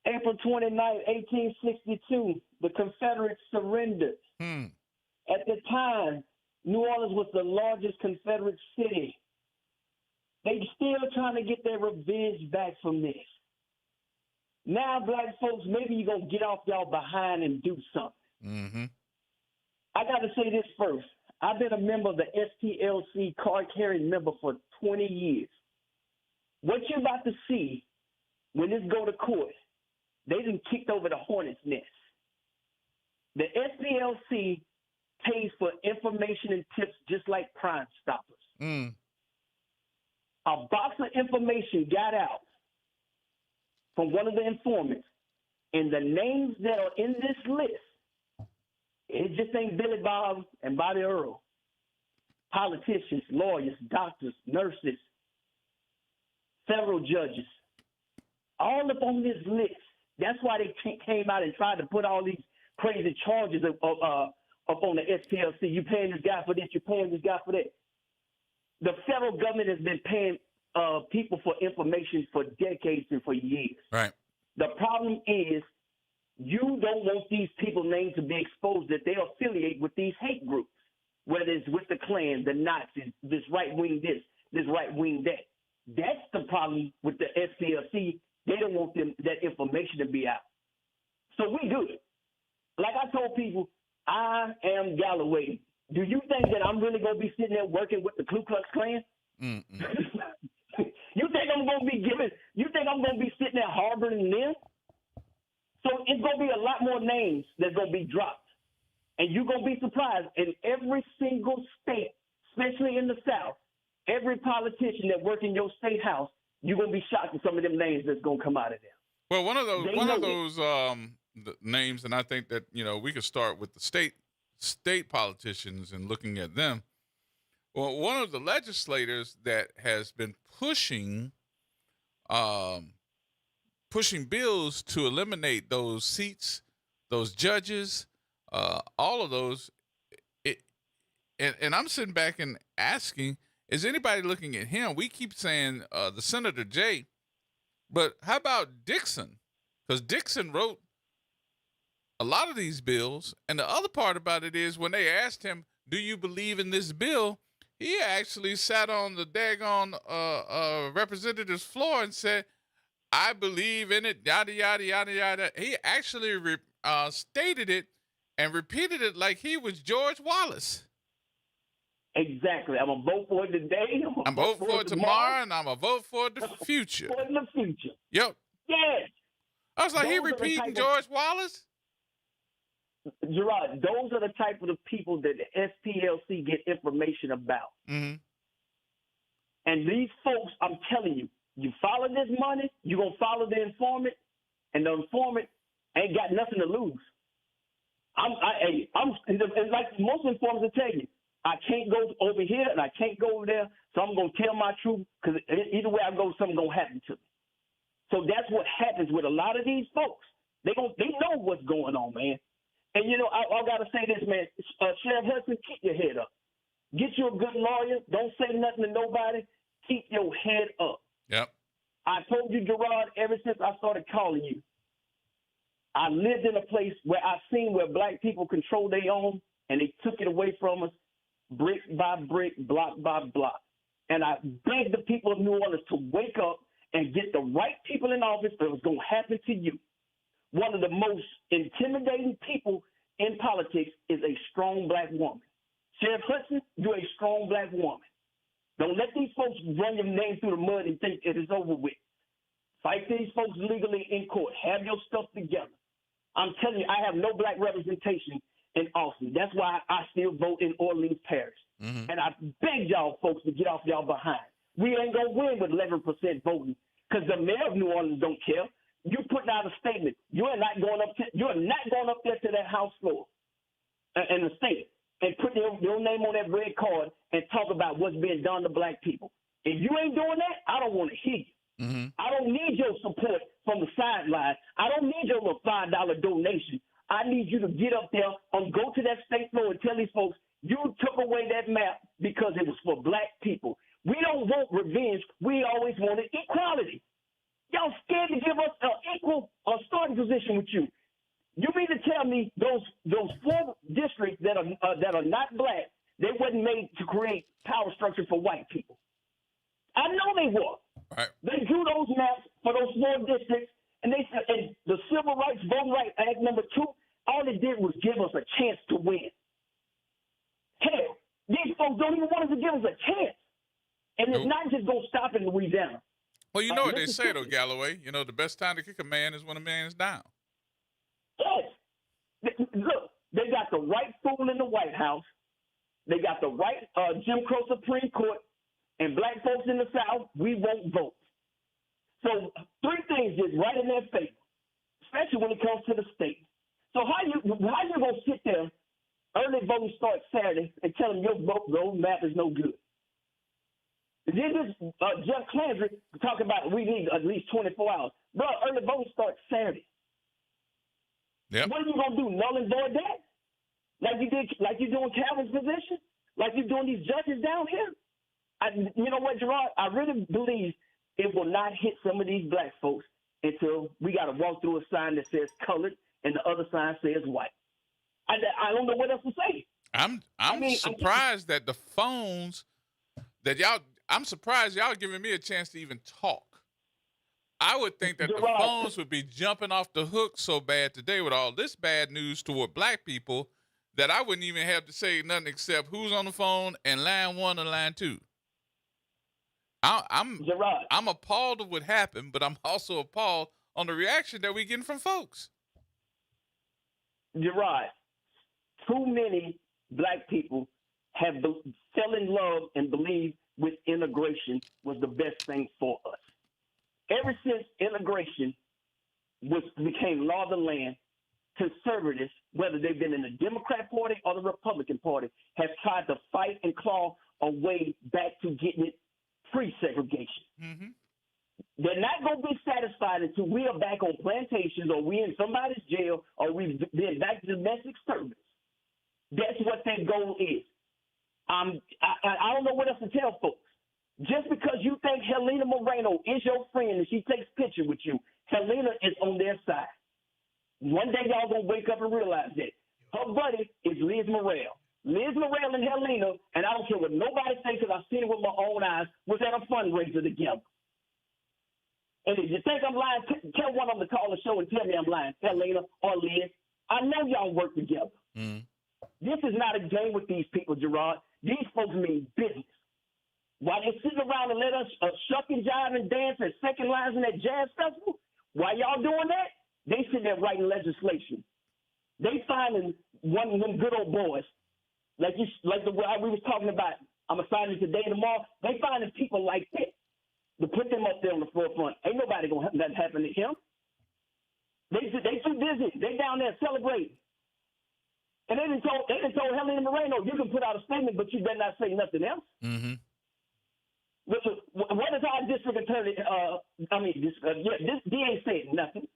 April 29, 1862, the Confederates surrendered. At the time, New Orleans was the largest Confederate city. They still trying to get their revenge back from this. Now, black folks, maybe you're going to get off y'all behind and do something. I got to say this first. I've been a member of the SPLC card-carrying member for 20 years. What you're about to see when this go to court, they done kicked over the hornet's nest. The SPLC pays for information and tips just like Crime Stoppers. A box of information got out from one of the informants, and the names that are in this list, it just ain't Billy Bob and Bobby Earl. Politicians, lawyers, doctors, nurses, federal judges, all up on this list. That's why they came out and tried to put all these crazy charges up on the SPLC. You paying this guy for this, you paying this guy for that. The federal government has been paying people for information for decades and for years. Right. The problem is you don't want these people's names to be exposed that they affiliate with these hate groups, whether it's with the Klan, the Nazis, this right-wing this right-wing that. That's the problem with the SPLC. They don't want that information to be out. So we good. Like I told people, I am Galloway. Do you think that I'm really going to be sitting there working with the Ku Klux Klan? You think I'm going to be sitting there harboring them? So it's going to be a lot more names that's going to be dropped. And you're going to be surprised. In every single state, especially in the South, every politician that works in your state house, you're going to be shocked at some of them names that's going to come out of there. Well, one of those the names, and I think that, we could start with the state politicians and looking at them. Well, one of the legislators that has been pushing bills to eliminate those seats, those judges, all of those. And I'm sitting back and asking, is anybody looking at him? We keep saying the Senator Jay, but how about Dixon? Because Dixon wrote a lot of these bills. And the other part about it is when they asked him, do you believe in this bill? He actually sat on the daggone representative's floor and said, I believe in it, yada, yada, yada, yada. He actually stated it and repeated it like he was George Wallace. Exactly. I'm going to vote for it today. I'm going to vote for it tomorrow, and I'm going to vote for it in the future. For in the future. Yep. Yes. I was like, he repeating George Wallace? Gerard, those are the type of the people that the SPLC get information about. Mm-hmm. And these folks, I'm telling you, you follow this money, you're going to follow the informant, and the informant ain't got nothing to lose. It's like most informants will tell you, I can't go over here and I can't go over there, so I'm going to tell my truth because either way I go, something's going to happen to me. So that's what happens with a lot of these folks. They know what's going on, man. And, I got to say this, man. Sheriff Hudson, keep your head up. Get you a good lawyer. Don't say nothing to nobody. Keep your head up. Yep. I told you, Gerard, ever since I started calling you, I lived in a place where I seen where black people control their own, and they took it away from us, brick by brick, block by block. And I begged the people of New Orleans to wake up and get the right people in office, or it was going to happen to you. One of the most intimidating people in politics is a strong black woman. Sheriff Hudson, you're a strong black woman. Don't let these folks run your name through the mud and think it is over with. Fight these folks legally in court. Have your stuff together. I'm telling you, I have no black representation in Austin. That's why I still vote in Orleans Parish. Mm-hmm. And I beg y'all folks to get off y'all behind. We ain't going to win with 11% voting because the mayor of New Orleans don't care. You putting out a statement. You are not going up there to that House floor and the state and put your name on that red card and talk about what's being done to black people. If you ain't doing that, I don't want to hear you. Mm-hmm. I don't need your support from the sideline. I don't need your little $5 donation. I need you to get up there and go to that state floor and tell these folks you took away that map because it was for black people. We don't want revenge. We always wanted equality. Y'all scared scared to give us an equal starting position with you. You mean to tell me those 4 districts that are not black, they wasn't made to create power structure for white people? I know they were. Right. They drew those maps for those 4 districts, and they said, and the Civil Rights Voting Rights Act number 2, all it did was give us a chance to win. Hell, these folks don't even want us to give us a chance. And it's not just going to stop in Louisiana. Well, you know what they say, though, Galloway. You know, the best time to kick a man is when a man is down. Yes. Look, they got the right fool in the White House. They got the right Jim Crow Supreme Court. And black folks in the South, we won't vote. So 3 things just right in their favor, especially when it comes to the state. So how you going to sit there, early voting starts Saturday, and tell them your vote map is no good? Then this Jeff Landry talking about we need at least 24 hours. Bro, early voting starts Saturday. Yep. What are you gonna do? Null and void that? Like you doing Calvin's position? Like you doing these judges down here? You know what, Gerard? I really believe it will not hit some of these black folks until we got to walk through a sign that says colored and the other sign says white. I don't know what else to say. I'm surprised that the phones that y'all. I'm surprised y'all giving me a chance to even talk. I would think that the phones would be jumping off the hook so bad today with all this bad news toward black people that I wouldn't even have to say nothing except who's on the phone and line 1 and line 2. I'm appalled at what happened, but I'm also appalled on the reaction that we're getting from folks. Gerard, too many black people have fell in love and believe with integration was the best thing for us. Ever since integration became law of the land, conservatives, whether they've been in the Democrat Party or the Republican Party, have tried to fight and claw a way back to getting it pre-segregation. Mm-hmm. They're not going to be satisfied until we are back on plantations or we in somebody's jail or we've been back to domestic service. That's what their goal is. I don't know what else to tell folks. Just because you think Helena Moreno is your friend and she takes pictures with you, Helena is on their side. One day y'all going to wake up and realize that. Her buddy is Liz Morel. Liz Morel and Helena, and I don't care what nobody thinks because I've seen it with my own eyes, was at a fundraiser together. And if you think I'm lying, tell one of them to call the show and tell me I'm lying, Helena or Liz. I know y'all work together. Mm. This is not a game with these people, Gerard. These folks mean business. While they sit around and let us shuck and jive and dance at second lines in that jazz festival, while y'all doing that, they sit there writing legislation. They finding one of them good old boys, like the way we was talking about, I'm assigning today, tomorrow. They finding people like that to put them up there on the forefront. Ain't nobody gonna let that happen to him. They too busy. They down there celebrating. And they done told Helena Moreno, you can put out a statement, but you better not say nothing else. Mm-hmm. Listen, what is our district attorney? This DA said nothing.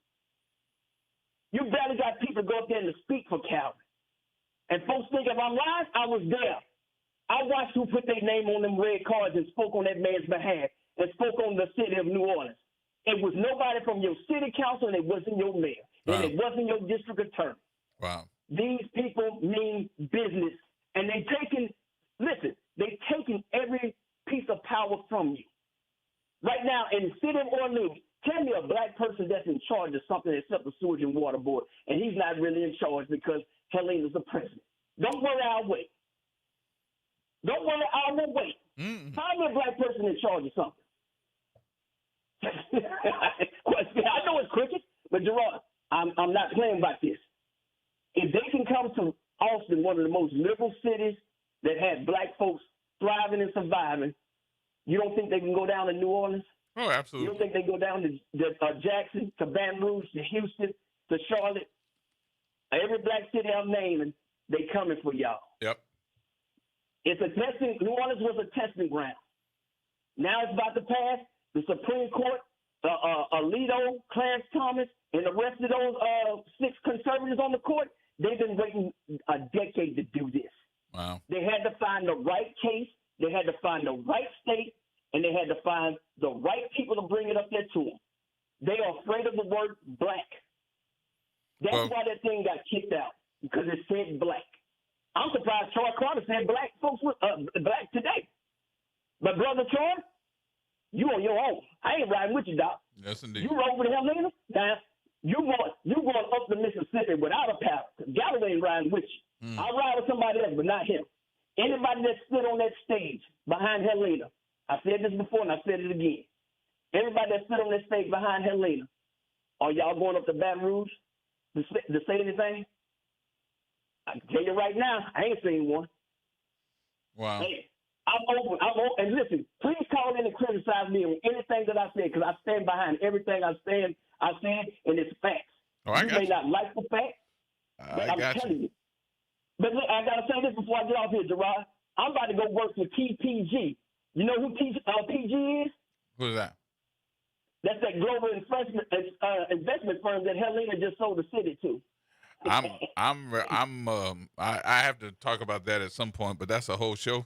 You barely got people go up there and speak for Calvin. And folks think if I'm lying, I was there. I watched who put their name on them red cards and spoke on that man's behalf and spoke on the city of New Orleans. It was nobody from your city council, and it wasn't your mayor, and it wasn't your district attorney. Wow. These people mean business, and they've taken every piece of power from you. Right now, in the city of Orleans, tell me a black person that's in charge of something except the Sewage and Water Board, and he's not really in charge because Helena's the president. Don't worry, I'll wait. Don't worry, I will wait. Find me a black person in charge of something. I know it's cricket, but Gerard, I'm not playing about this. If they can come to Austin, one of the most liberal cities that had black folks thriving and surviving, you don't think they can go down to New Orleans? Oh, absolutely. You don't think they go down to Jackson, to Baton Rouge, to Houston, to Charlotte? Every black city I'm naming, they coming for y'all. Yep. It's a testing. New Orleans was a testing ground. Now it's about to pass. The Supreme Court, Alito, Clarence Thomas, and the rest of those 6 conservatives on the court, they've been waiting a decade to do this. Wow. They had to find the right case. They had to find the right state, and they had to find the right people to bring it up there to them. They are afraid of the word black. That's why that thing got kicked out, because it said black. I'm surprised Troy Carter said black folks were black today. But Brother Troy, you on your own. I ain't riding with you, Doc. Yes, indeed. You roll with Helena, now you going up the Mississippi without a paddle. Galloway ain't riding with you. I'll ride with somebody else, but not him. Anybody that stood on that stage behind Helena, I said this before and I said it again. Everybody that stood on that stage behind Helena, are y'all going up to Baton Rouge to say anything? I can tell you right now, I ain't seen one. Wow. Hey, I'm open. And listen, please call in and criticize me on anything that I said, because I stand behind everything I said, and it's facts. Oh, I you got may you. not like the facts, but I'm telling you. But look, I got to say this before I get off here, Gerard. I'm about to go work for TPG. You know who PG is? Who's that? That's that global investment firm that Helena just sold the city to. I have to talk about that at some point, but that's a whole show.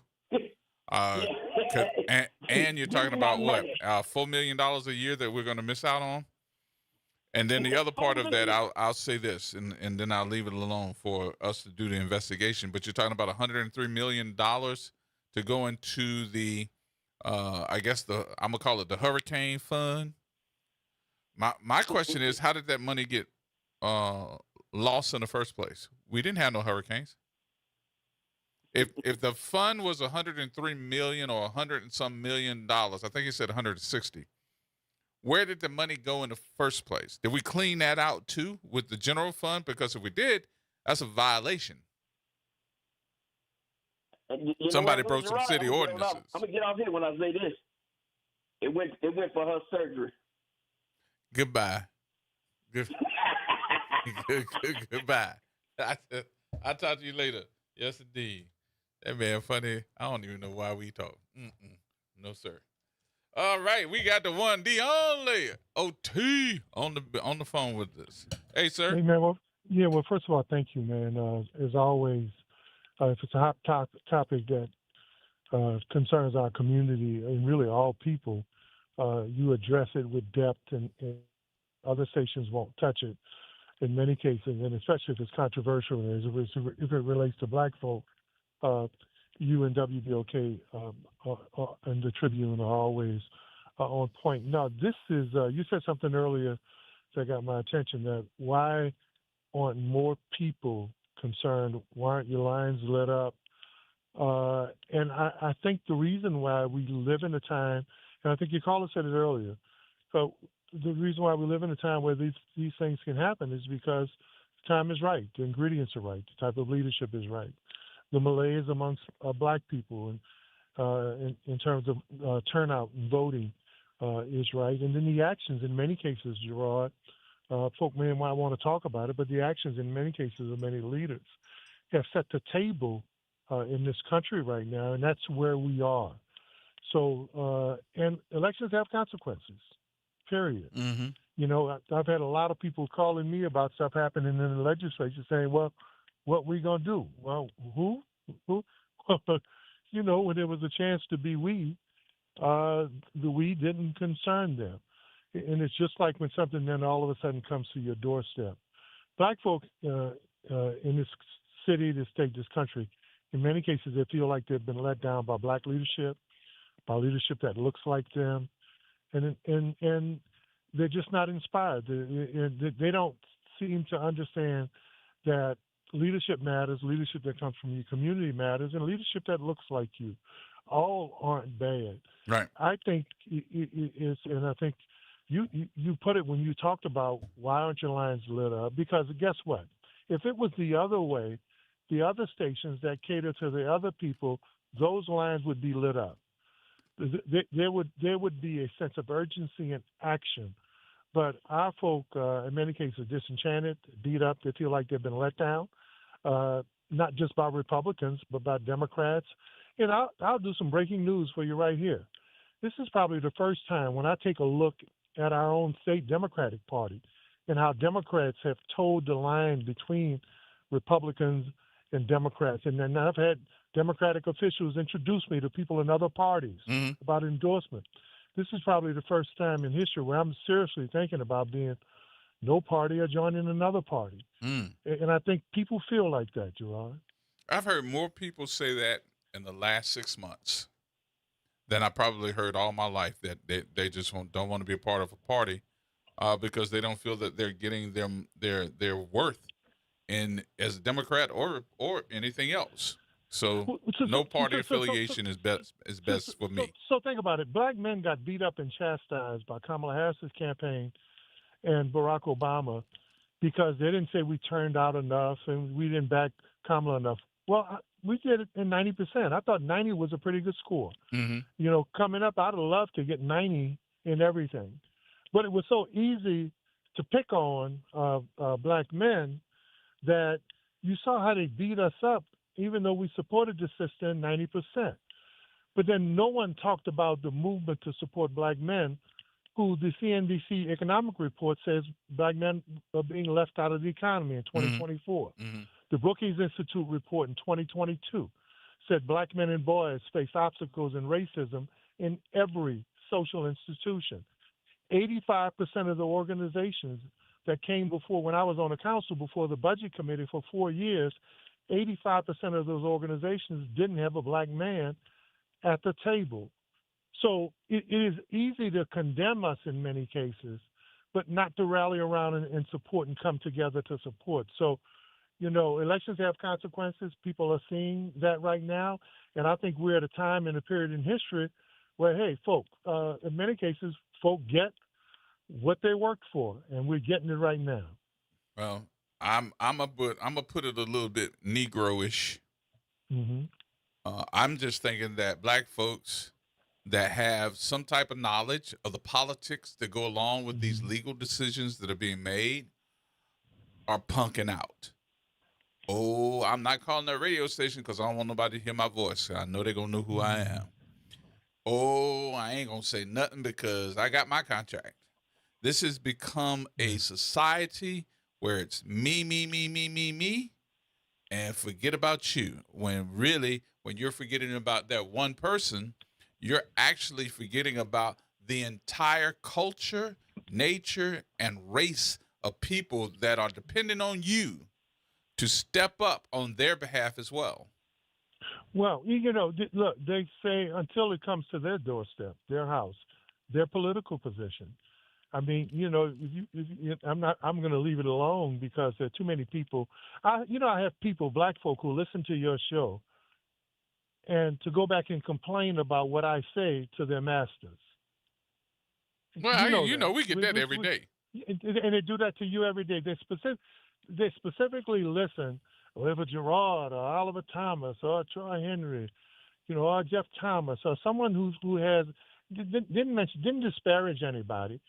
And you're talking about what? $4 million a year that we're going to miss out on. And then the other part of that, I'll say this, and then I'll leave it alone for us to do the investigation. But you're talking about $103 million to go into the, I guess I'm gonna call it the hurricane fund. My question is, how did that money get lost in the first place? We didn't have no hurricanes. If the fund was $103 million or $100 and some million dollars, I think he said 160. Where did the money go in the first place? Did we clean that out too with the general fund? Because if we did, that's a violation. Somebody broke some city ordinances. I'm gonna get off here when I say this. It went for her surgery. Goodbye. Goodbye. I'll talk to you later. Yes, indeed. That man funny. I don't even know why we talk. No, sir. All right, we got the one, the only OT on the phone with us. Hey, sir. Hey, man. Well, first of all, thank you, man. As always, if it's a hot topic that concerns our community and really all people, you address it with depth, and other stations won't touch it in many cases, and especially if it's controversial, if it relates to black folk. You and WBOK and the Tribune are always on point. Now, this is, you said something earlier that got my attention, that why aren't more people concerned? Why aren't your lines lit up? And I think the reason why we live in a time, and I think your caller said it earlier, so the reason why we live in a time where these things can happen is because the time is right, the ingredients are right, the type of leadership is right. The malaise amongst black people and in terms of turnout and voting is right. And then the actions in many cases, Gerard, folk may want to talk about it, but the actions in many cases of many leaders have set the table in this country right now, and that's where we are. So, and elections have consequences, period. Mm-hmm. You know, I've had a lot of people calling me about stuff happening in the legislature saying, well, what we going to do? Well, who? You know, when there was a chance to be we, the we didn't concern them. And it's just like when something then all of a sudden comes to your doorstep. Black folk in this city, this state, this country, in many cases, they feel like they've been let down by black leadership, by leadership that looks like them, and they're just not inspired. They don't seem to understand that leadership matters, leadership that comes from your community matters, and leadership that looks like you. All aren't bad. Right. I think it is, and I think you put it when you talked about why aren't your lines lit up? Because guess what? If it was the other way, the other stations that cater to the other people, those lines would be lit up. There would be a sense of urgency and action. But our folk, in many cases, disenchanted, beat up. They feel like they've been let down, not just by Republicans, but by Democrats. And I'll do some breaking news for you right here. This is probably the first time when I take a look at our own state Democratic Party and how Democrats have toed the line between Republicans and Democrats. And then I've had Democratic officials introduce me to people in other parties about endorsement. this is probably the first time in history where I'm seriously thinking about being no party or joining another party. And I think people feel like that, Gerard. I've heard more people say that in the last 6 months than I probably heard all my life, that they just don't want to be a part of a party because they don't feel that they're getting their worth in as a Democrat or anything else. So no party affiliation is best for me. So think about it. Black men got beat up and chastised by Kamala Harris's campaign and Barack Obama because they didn't say we turned out enough and we didn't back Kamala enough. Well, we did it in 90%. I thought 90 was a pretty good score. You know, coming up, I'd have loved to get 90 in everything. But it was so easy to pick on black men that you saw how they beat us up, even though we supported the system 90%. But then no one talked about the movement to support black men, who the CNBC economic report says black men are being left out of the economy in 2024. The Brookings Institute report in 2022 said black men and boys face obstacles and racism in every social institution. 85% of the organizations that came before, when I was on the council before the budget committee for 4 years, 85% of those organizations didn't have a black man at the table. So it is easy to condemn us in many cases, but not to rally around and support and come together to support. So, you know, elections have consequences. People are seeing that right now. And I think we're at a time in a period in history where, hey, folk, in many cases, folk get what they worked for, and we're getting it right now. Well, I'm gonna put it a little bit Negro-ish. I'm just thinking that black folks that have some type of knowledge of the politics that go along with these legal decisions that are being made are punking out. Oh, I'm not calling that radio station because I don't want nobody to hear my voice. I know they're going to know who I am. Oh, I ain't going to say nothing because I got my contract. This has become a society where it's me, and forget about you. When really, when you're forgetting about that one person, you're actually forgetting about the entire culture, nature, and race of people that are depending on you to step up on their behalf as well. Well, you know, look, they say until it comes to their doorstep, their house, their political position. I mean, you know, I'm going to leave it alone because there are too many people. I have people, black folk, who listen to your show and to go back and complain about what I say to their masters. Well, you know we get that every day. And they do that to you every day. They specifically listen, whether Gerard or Oliver Thomas or Troy Henry, you know, or Jeff Thomas or someone who has didn't disparage anybody,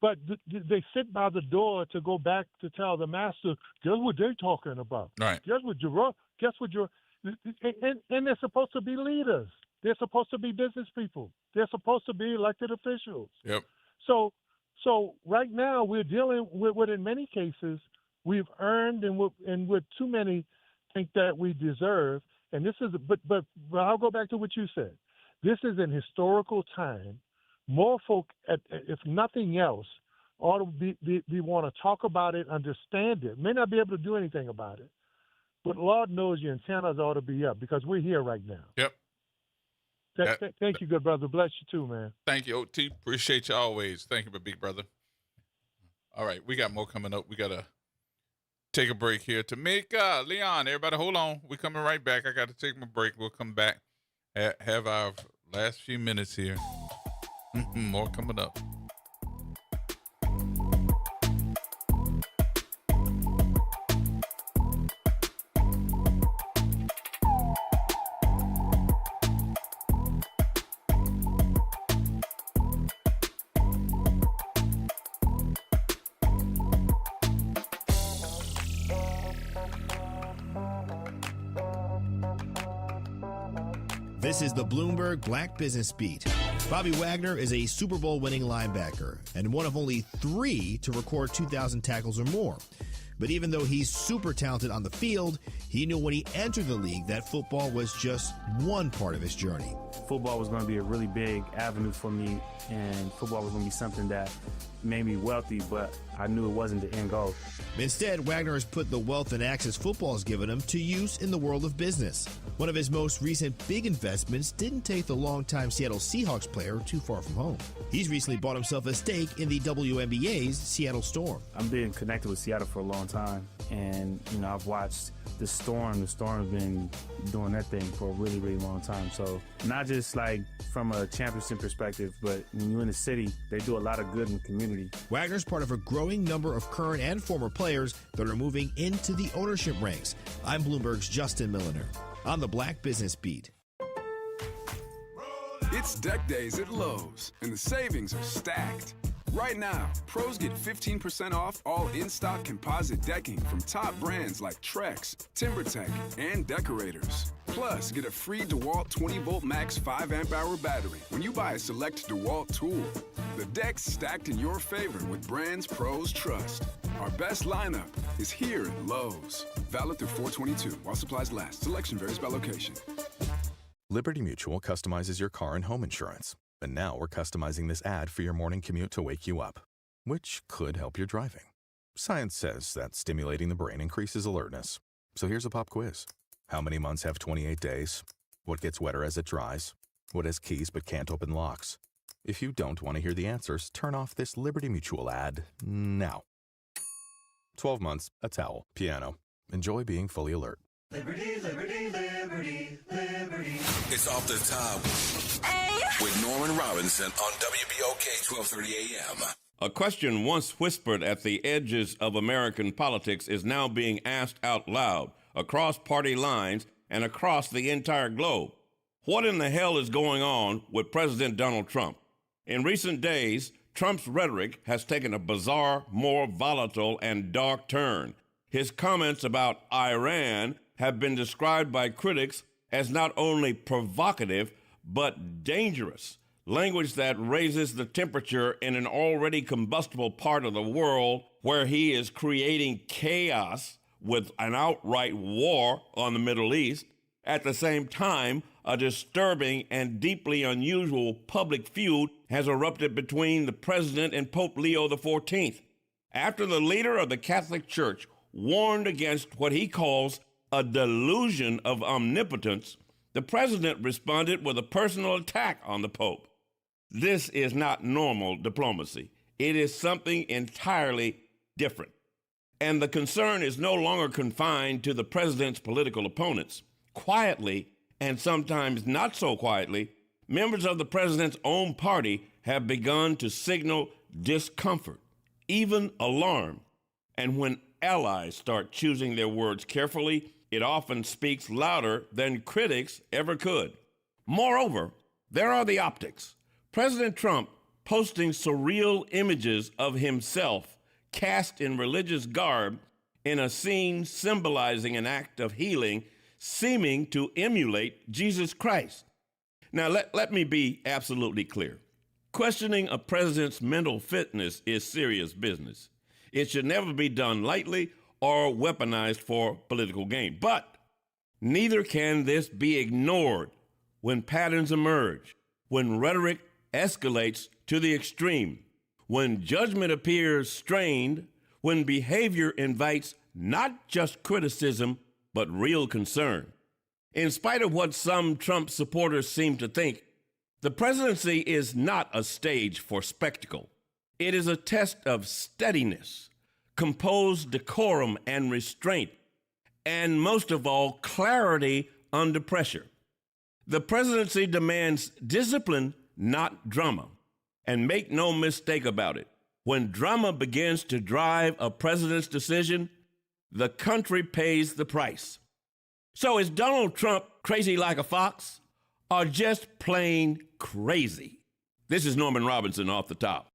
but they sit by the door to go back to tell the master, guess what they're talking about? Right. Guess what Gerard? And they're supposed to be leaders. They're supposed to be business people. They're supposed to be elected officials. Yep. So right now we're dealing with what in many cases we've earned and what too many think that we deserve. And this is, but I'll go back to what you said. This is an historical time. More folk, if nothing else, ought to be want to talk about it, understand it. May not be able to do anything about it, but Lord knows your antennas ought to be up because we're here right now. Yep. Thank you, good brother. Bless you too, man. Thank you, OT. Appreciate you always. Thank you, my big brother. All right, we got more coming up. We got to take a break here. Tamika, Leon, everybody hold on. We're coming right back. I got to take my break. We'll come back, have our last few minutes here. More coming up. This is the Bloomberg Black Business Beat. Bobby Wagner is a Super Bowl winning linebacker and one of only 3 to record 2,000 tackles or more. But even though he's super talented on the field, he knew when he entered the league that football was just one part of his journey. football was going to be a really big avenue for me, and football was going to be something that made me wealthy, but I knew it wasn't the end goal. Instead, Wagner has put the wealth and access football has given him to use in the world of business. One of his most recent big investments didn't take the longtime Seattle Seahawks player too far from home. He's recently bought himself a stake in the WNBA's Seattle Storm. I've been connected with Seattle for a long time, and I've watched the Storm. The Storm's been doing their thing for a really, really long time. So not just like from a championship perspective, but when you're in the city, they do a lot of good in the community. Wagner's part of a growing number of current and former players that are moving into the ownership ranks. I'm Bloomberg's Justin Milliner on the Black Business Beat. It's deck days at Lowe's, and the savings are stacked. Right now, pros get 15% off all in-stock composite decking from top brands like Trex, TimberTech, and Decorators. Plus, get a free DeWalt 20-volt max 5-amp-hour battery when you buy a select DeWalt tool. The deck's stacked in your favor with brands pros trust. Our best lineup is here at Lowe's. Valid through 4/22 while supplies last. Selection varies by location. Liberty Mutual customizes your car and home insurance. And now we're customizing this ad for your morning commute to wake you up, which could help your driving. Science says that stimulating the brain increases alertness. So here's a pop quiz. How many months have 28 days? What gets wetter as it dries? What has keys but can't open locks? If you don't want to hear the answers, turn off this Liberty Mutual ad now. 12 months, a towel, piano. Enjoy being fully alert. Liberty, liberty, liberty, liberty. It's Off the Top with Norman Robinson on WBOK 1230 AM. A question once whispered at the edges of American politics is now being asked out loud, across party lines and across the entire globe. What in the hell is going on with President Donald Trump? In recent days, Trump's rhetoric has taken a bizarre, more volatile and dark turn. His comments about Iran have been described by critics as not only provocative, but dangerous. Language that raises the temperature in an already combustible part of the world where he is creating chaos with an outright war on the Middle East. At the same time, a disturbing and deeply unusual public feud has erupted between the president and Pope Leo XIV. After the leader of the Catholic Church warned against what he calls a delusion of omnipotence, the president responded with a personal attack on the Pope. This is not normal diplomacy. It is something entirely different. And the concern is no longer confined to the president's political opponents. Quietly, and sometimes not so quietly, members of the president's own party have begun to signal discomfort, even alarm. And when allies start choosing their words carefully, it often speaks louder than critics ever could. Moreover, there are the optics. President Trump posting surreal images of himself cast in religious garb in a scene symbolizing an act of healing, seeming to emulate Jesus Christ. Now, let me be absolutely clear. Questioning a president's mental fitness is serious business. It should never be done lightly or weaponized for political gain. But neither can this be ignored when patterns emerge, when rhetoric escalates to the extreme, when judgment appears strained, when behavior invites not just criticism, but real concern. In spite of what some Trump supporters seem to think, the presidency is not a stage for spectacle. It is a test of steadiness, composed decorum and restraint, and most of all, clarity under pressure. The presidency demands discipline, not drama. And make no mistake about it, when drama begins to drive a president's decision, the country pays the price. So is Donald Trump crazy like a fox, or just plain crazy? This is Norman Robinson, Off the Top.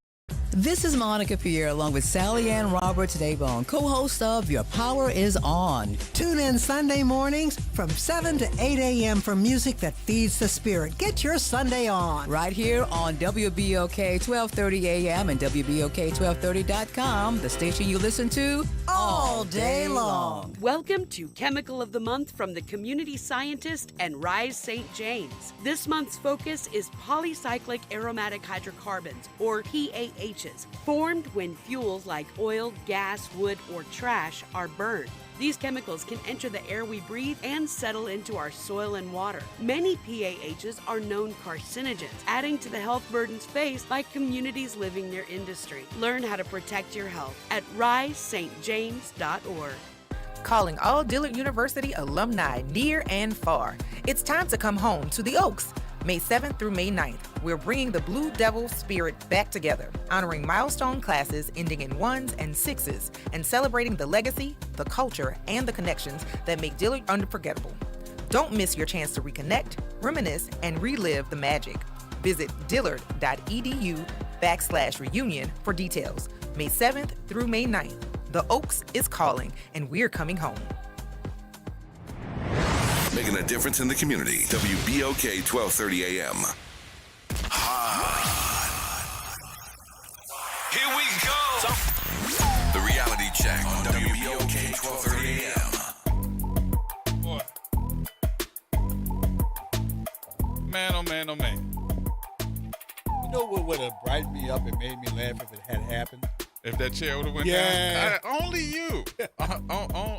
The This is Monica Pierre along with Sally Ann Roberts Daybone, co-host of Your Power is On. Tune in Sunday mornings from 7 to 8 a.m. for music that feeds the spirit. Get your Sunday on. Right here on WBOK 1230 a.m. and WBOK1230.com, the station you listen to all day long. Welcome to Chemical of the Month from the Community Scientist and Rise St. James. This month's focus is polycyclic aromatic hydrocarbons, or PAHs, formed when fuels like oil, gas, wood, or trash are burned. These chemicals can enter the air we breathe and settle into our soil and water. Many PAHs are known carcinogens, adding to the health burdens faced by communities living near industry. Learn how to protect your health at risestjames.org. Calling all Dillard University alumni near and far. It's time to come home to the Oaks. May 7th through May 9th, we're bringing the Blue Devil spirit back together, honoring milestone classes ending in 1s and 6s, and celebrating the legacy, the culture, and the connections that make Dillard unforgettable. Don't miss your chance to reconnect, reminisce, and relive the magic. Visit dillard.edu/reunion for details. May 7th through May 9th. The Oaks is calling, and we're coming home. Making a difference in the community. WBOK 1230 AM. Here we go. The reality check on WBOK 1230 AM. Man, oh man, oh man. You know what would have brightened me up and made me laugh if it had happened? If that chair would have went down? Only you.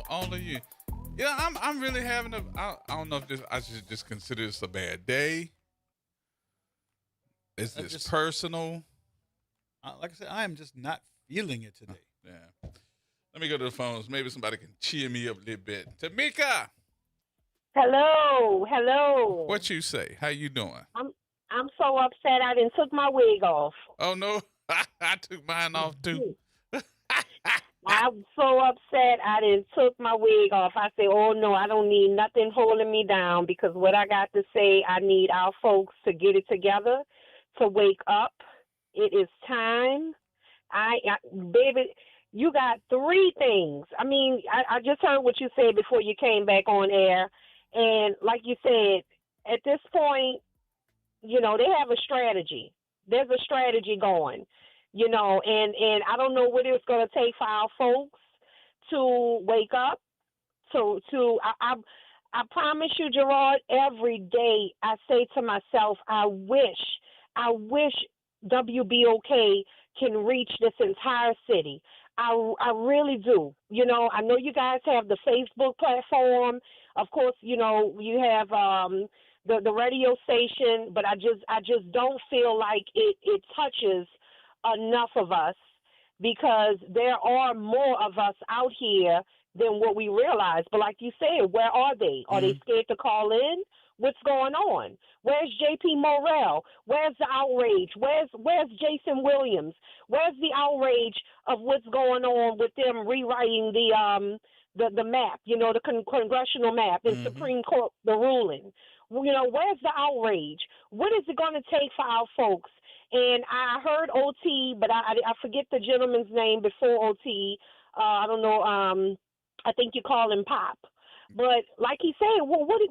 Only you. Yeah, I'm really having I don't know if I should just consider this a bad day. Is this personal? Like I said, I am just not feeling it today. Yeah. Let me go to the phones. Maybe somebody can cheer me up a little bit. Tamika. Hello. What you say? How you doing? I'm so upset I didn't took my wig off. Oh no, I took mine off too. I'm so upset I didn't took my wig off. I said, oh no, I don't need nothing holding me down, because what I got to say, I need our folks to get it together, to wake up. It is time. Baby, you got three things. I mean, I just heard what you said before you came back on air. And like you said, at this point, you know, they have a strategy. There's a strategy going, you know, and I don't know what it's going to take for our folks to wake up. I promise you, Gerard, every day I say to myself, I wish WBOK can reach this entire city. I really do. You know, I know you guys have the Facebook platform. Of course, you know, you have the radio station, but I just don't feel like it touches enough of us, because there are more of us out here than what we realize. But like you said, where are they? Are they scared to call in? What's going on? Where's J.P. Morrell? Where's the outrage? Where's Jason Williams? Where's the outrage of what's going on with them rewriting the map, you know, the congressional map and Supreme Court, the ruling? You know, where's the outrage? What is it going to take for our folks? And I heard OT, but I forget the gentleman's name before OT. I don't know. I think you call him Pop. But like he said, well, what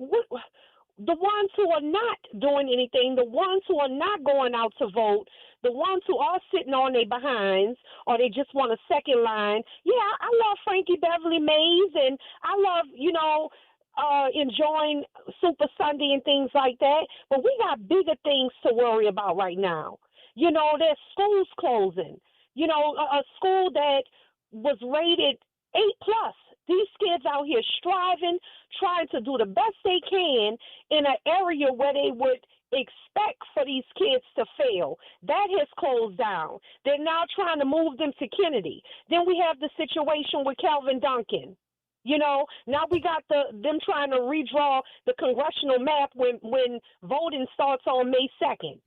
the ones who are not doing anything, the ones who are not going out to vote, the ones who are sitting on their behinds, or they just want a second line. Yeah, I love Frankie Beverly Mays, and I love, you know, enjoying Super Sunday and things like that. But we got bigger things to worry about right now. You know, there's schools closing. You know, a school that was rated 8+. These kids out here striving, trying to do the best they can in an area where they would expect for these kids to fail. That has closed down. They're now trying to move them to Kennedy. Then we have the situation with Calvin Duncan. You know, now we got them trying to redraw the congressional map when voting starts on May 2nd.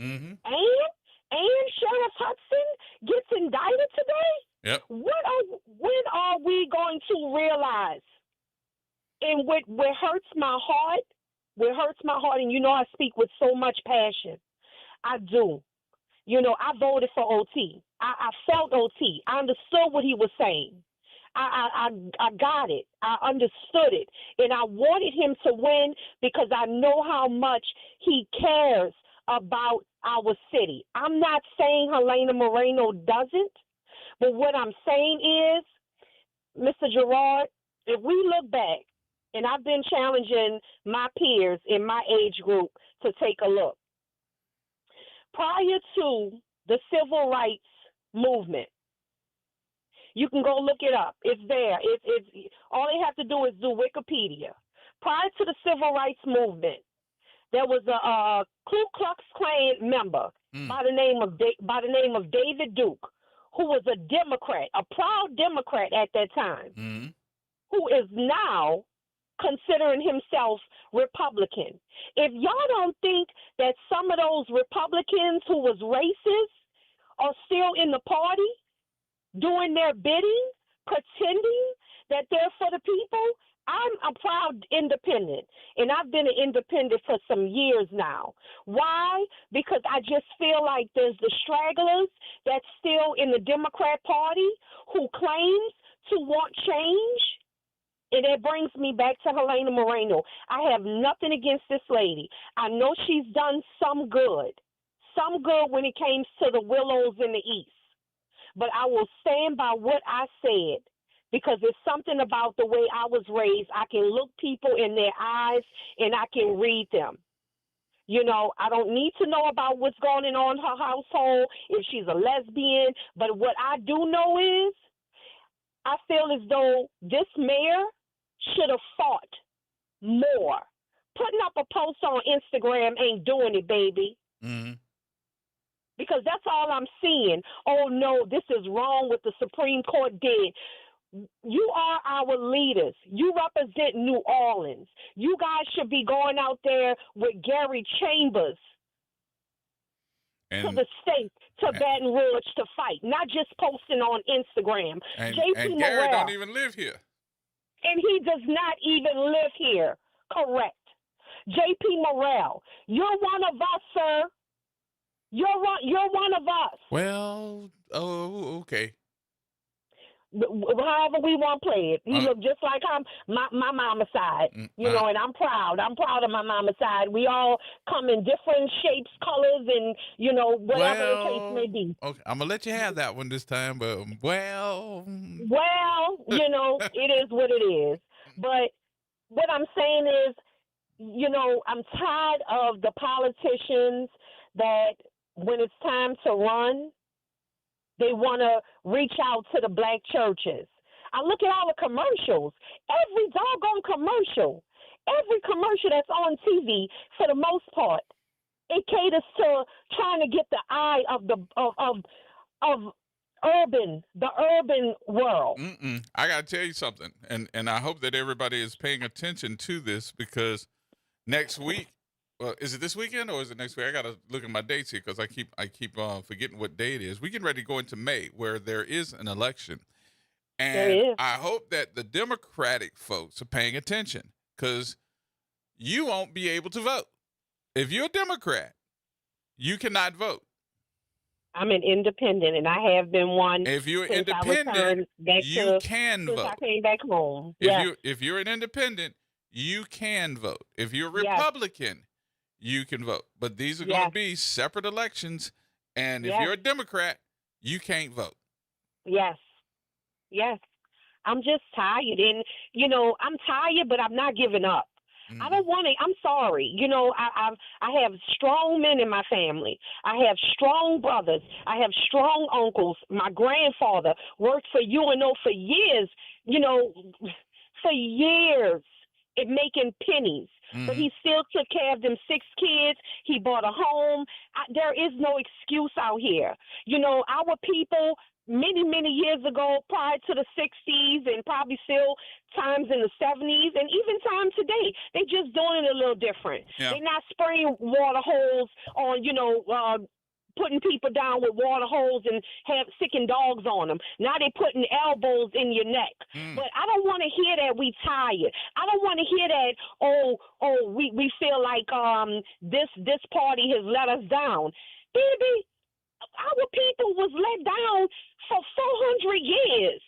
And Sheriff Hudson gets indicted today? Yep. When are we going to realize? And what hurts my heart, and you know I speak with so much passion. I do. You know, I voted for OT. I felt OT. I understood what he was saying. I got it. I understood it. And I wanted him to win because I know how much he cares about our city. I'm not saying Helena Moreno doesn't, but what I'm saying is, Mr. Gerod, if we look back, and I've been challenging my peers in my age group to take a look. Prior to the civil rights movement, you can go look it up. It's there. It's all they have to do is do Wikipedia. Prior to the civil rights movement, there was a Ku Klux Klan member by the name of David Duke, who was a Democrat, a proud Democrat at that time, who is now considering himself Republican. If y'all don't think that some of those Republicans who was racist are still in the party, doing their bidding, pretending that they're for the people, I'm a proud independent, and I've been an independent for some years now. Why? Because I just feel like there's the stragglers that's still in the Democrat Party who claims to want change. And it brings me back to Helena Moreno. I have nothing against this lady. I know she's done some good when it came to the willows in the east. But I will stand by what I said because it's something about the way I was raised. I can look people in their eyes and I can read them. You know, I don't need to know about what's going on in her household, if she's a lesbian. But what I do know is I feel as though this mayor should have fought more. Putting up a post on Instagram ain't doing it, baby. Because that's all I'm seeing. Oh, no, this is wrong what the Supreme Court did. You are our leaders. You represent New Orleans. You guys should be going out there with Gary Chambers to the state, to Baton Rouge to fight, not just posting on Instagram. And JP Gary Morrell, don't even live here. and he does not even live here. Correct. JP Morrell, you're one of us, sir. You're one of us. Well, okay. However we want to play it. He looked just like my mama's side, you know, and I'm proud. I'm proud of my mama's side. We all come in different shapes, colors, and, you know, whatever the case may be. Okay, I'm going to let you have that one this time, but, Well, you know, it is what it is. But what I'm saying is, you know, I'm tired of the politicians that when it's time to run, they want to reach out to the black churches. I look at all the commercials. Every doggone commercial, every commercial that's on TV, for the most part, it caters to trying to get the eye of the urban world. I got to tell you something, and I hope that everybody is paying attention to this because next week, well, is it this weekend or is it next week? I got to look at my dates here because I keep forgetting what day it is. We're getting ready to go into May where there is an election. And I hope that the Democratic folks are paying attention because you won't be able to vote. If you're a Democrat, you cannot vote. I'm an independent, and I have been one. If you're since independent, you can vote. I came back home. If you're an independent, you can vote. If you're a Republican, you can vote. But these are going to be separate elections, and if you're a Democrat, you can't vote. Yes. I'm just tired, and, you know, I'm tired, but I'm not giving up. I don't want to. I'm sorry. You know, I have strong men in my family. I have strong brothers. I have strong uncles. My grandfather worked for UNO for years. You know, for years, making pennies. But he still took care of them 6 kids. He bought a home. There is no excuse out here. You know, our people, many, many years ago, prior to the 60s and probably still times in the 70s and even time today, they just doing it a little different. They're not spraying water holes on, you know, putting people down with water holes and sicking dogs on them. Now they're putting elbows in your neck. But I don't want to hear that we tired. I don't want to hear that, we feel like this party has let us down. Baby, Our people was let down for 400 years.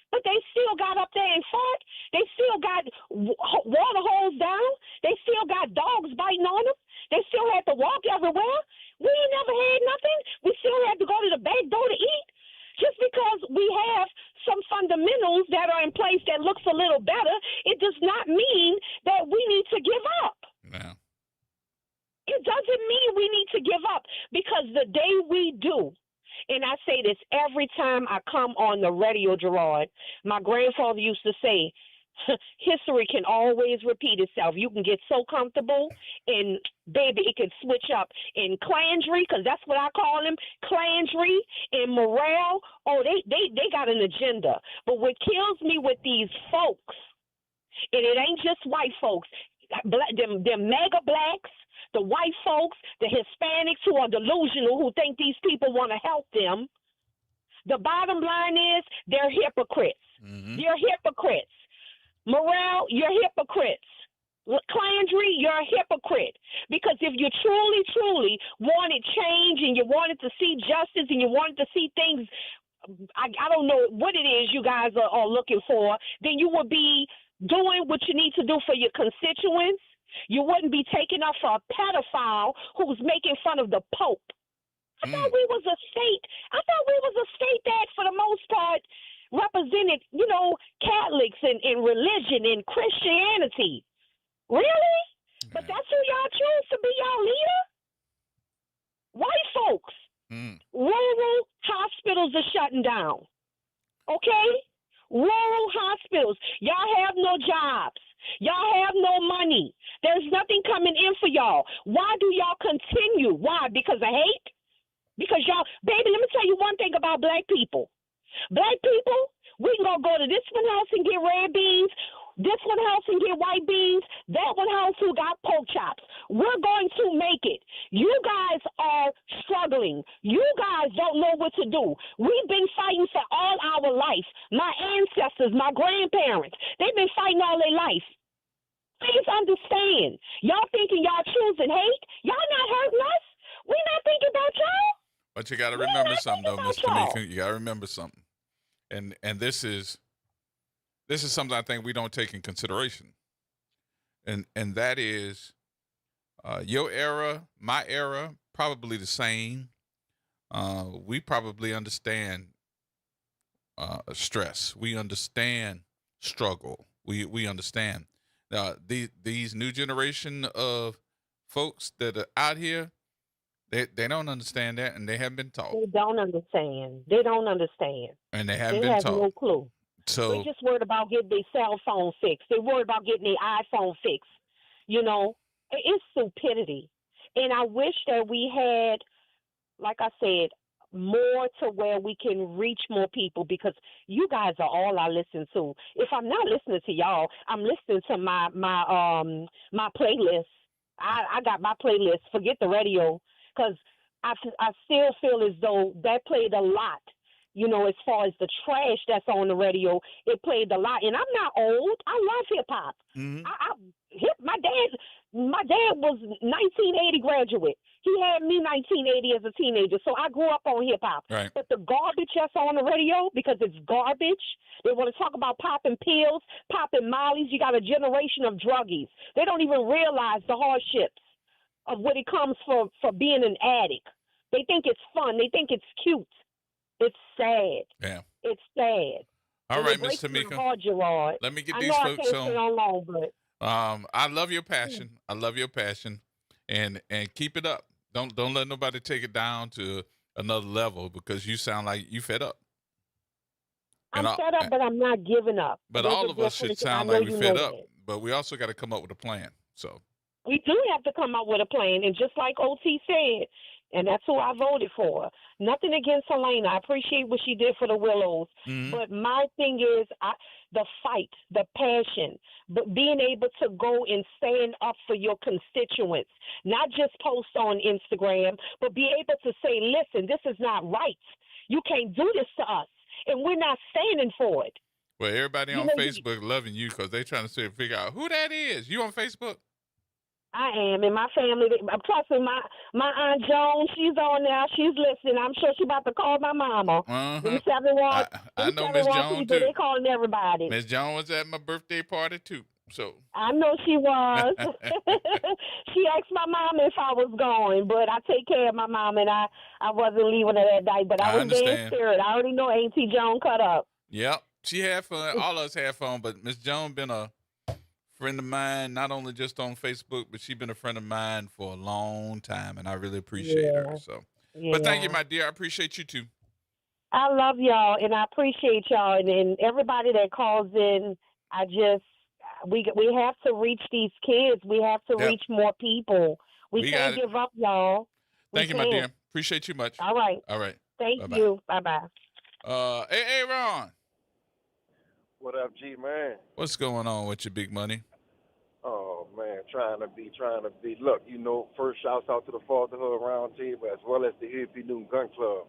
But they still got up there and fought. They still got water holes down. They still got dogs biting on them. They still had to walk everywhere. We ain't never had nothing. We still had to go to the back door to eat. Just because we have some fundamentals that are in place that looks a little better, it does not mean that we need to give up. No. It doesn't mean we need to give up, because the day we do, and I say this every time I come on the radio, Gerard, my grandfather used to say, history can always repeat itself. You can get so comfortable, and baby, it can switch up. In clangery, because that's what I call them, clangery and morale, oh, they got an agenda. But what kills me with these folks, and it ain't just white folks, them mega blacks, the white folks, the Hispanics who are delusional, who think these people want to help them. The bottom line is they're hypocrites. Mm-hmm. You're hypocrites. Morale, you're hypocrites. Clandry, you're a hypocrite. Because if you truly, truly wanted change and you wanted to see justice and you wanted to see things, I don't know what it is you guys are looking for, then you would be doing what you need to do for your constituents. You wouldn't be taking up for a pedophile who's making fun of the Pope. I thought we was a state. I thought we was a state that, for the most part, represented, Catholics and religion and Christianity. Really? But that's who y'all choose to be y'all leader? White folks. Rural hospitals are shutting down. Okay? Rural hospitals. Y'all have no jobs. Y'all have no money. There's nothing coming in for y'all. Why do y'all continue? Why? Because of hate? Because y'all, baby, let me tell you one thing about black people. Black people, we can go to this one house and get red beans, this one house and get white beans, that one house who got pork chops. We're going to make it. You guys are struggling. You guys don't know what to do. We've been fighting for all our life. My ancestors, my grandparents, they've been fighting all their life. Please understand. Y'all thinking y'all choosing hate? Y'all not hurting us? We not thinking about y'all? But you got to remember something, though, Miss Tamika. You got to remember something, and this is something I think we don't take in consideration, and that is your era, my era, probably the same. We probably understand stress. We understand struggle. We understand these new generation of folks that are out here. They don't understand that, and they haven't been taught. They don't understand. They don't understand. And they haven't been taught. They have no clue. So they just worried about getting their cell phone fixed. They worried about getting their iPhone fixed. It's stupidity. And I wish that we had, like I said, more to where we can reach more people, because you guys are all I listen to. If I'm not listening to y'all, I'm listening to my playlist. I got my playlist. Forget the radio. Because I still feel as though that played a lot, as far as the trash that's on the radio. It played a lot. And I'm not old. I love hip-hop. Mm-hmm. My dad was 1980 graduate. He had me 1980 as a teenager, so I grew up on hip-hop. Right. But the garbage that's on the radio, because it's garbage, they want to talk about popping pills, popping mollies. You got a generation of druggies. They don't even realize the hardships of what it comes for being an addict. They think it's fun. They think it's cute. It's sad. Yeah. It's sad. All right, Miss Tamika. Let me get these folks on. But I love your passion. I love your passion, and keep it up. Don't let nobody take it down to another level, because you sound like you fed up. I'm fed up, but I'm not giving up. But all of us should sound like we're fed up. But we also got to come up with a plan. So. We do have to come up with a plan, and just like OT said, and that's who I voted for. Nothing against Helena. I appreciate what she did for the Willows. Mm-hmm. But my thing is the fight, the passion, but being able to go and stand up for your constituents, not just post on Instagram, but be able to say, listen, this is not right. You can't do this to us, and we're not standing for it. Well, everybody on Facebook loving you because they're trying to figure out who that is. You on Facebook? I am, and my family. Plus, my Aunt Joan, she's on now. She's listening. I'm sure she's about to call my mama. Them 71, I know Miss Jones people, too. they calling everybody. Miss Jones was at my birthday party too. So I know she was. She asked my mama if I was going, but I take care of my mom, and I wasn't leaving her that night. But I was there in understand. spirit. I already know Auntie Joan cut up. Yep, she had fun. All of us had fun, but Miss Jones been a friend of mine, not only just on Facebook, but she's been a friend of mine for a long time, and I really appreciate her. So, but thank you, Yeah. my dear. I appreciate you too. I love y'all, and I appreciate y'all, and everybody that calls in. We have to reach these kids. We have to reach more people. We got can't it. give up, y'all. Thank you, my dear. Appreciate you much. All right. All right. Thank Bye-bye. you. Bye-bye. Hey, Ron. What up, G man? What's going on with your big money? Oh man, trying to be. Look, first shouts out to the Fatherhood Roundtable as well as the Hippie Newton Gun Club.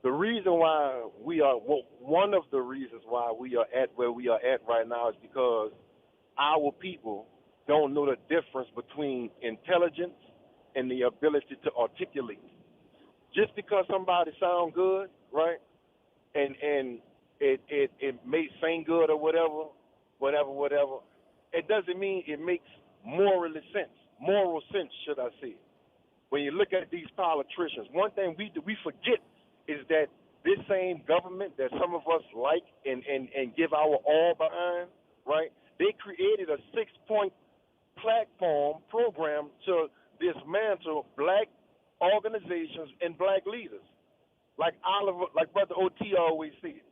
The reason why one of the reasons why we are at where we are at right now is because our people don't know the difference between intelligence and the ability to articulate. Just because somebody sound good, right, and it may sing good or whatever, it doesn't mean it makes moral sense, should I say. When you look at these politicians, one thing we forget is that this same government that some of us like and give our all behind, right, they created a 6-point platform program to dismantle black organizations and black leaders. Like Brother O.T. always said,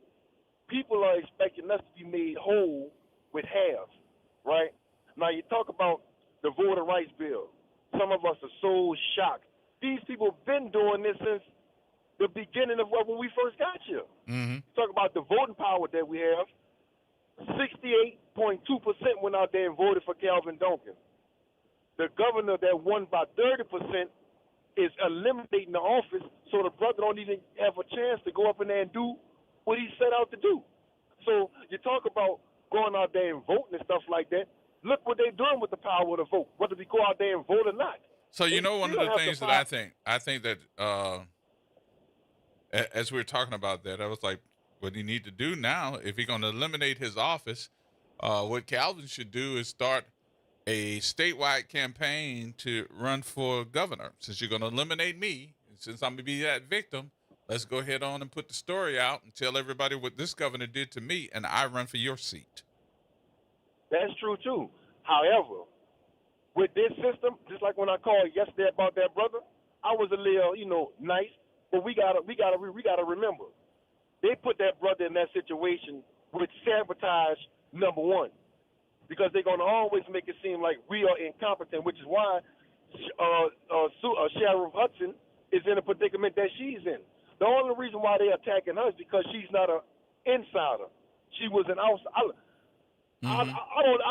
people are expecting us to be made whole with halves, right? Now you talk about the voter rights bill. Some of us are so shocked. These people have been doing this since the beginning of when we first got here. Mm-hmm. Talk about the voting power that we have. 68.2% went out there and voted for Calvin Duncan. The governor that won by 30% is eliminating the office, so the brother don't even have a chance to go up in there and do what he set out to do. So you talk about going out there and voting and stuff like that. Look what they're doing with the power of the vote, whether we go out there and vote or not. So one of the things that I think that as we were talking about that, I was like, what he need to do now, if he's going to eliminate his office, what Calvin should do is start a statewide campaign to run for governor. Since you're going to eliminate me, and since I'm going to be that victim, let's go ahead on and put the story out and tell everybody what this governor did to me, and I run for your seat. That's true too. However, with this system, just like when I called yesterday about that brother, I was a little, nice, but we gotta remember, they put that brother in that situation with sabotage number one, because they're gonna always make it seem like we are incompetent, which is why Sheriff Hudson is in a predicament that she's in. The only reason why they're attacking her is because she's not an insider. She was an outsider. I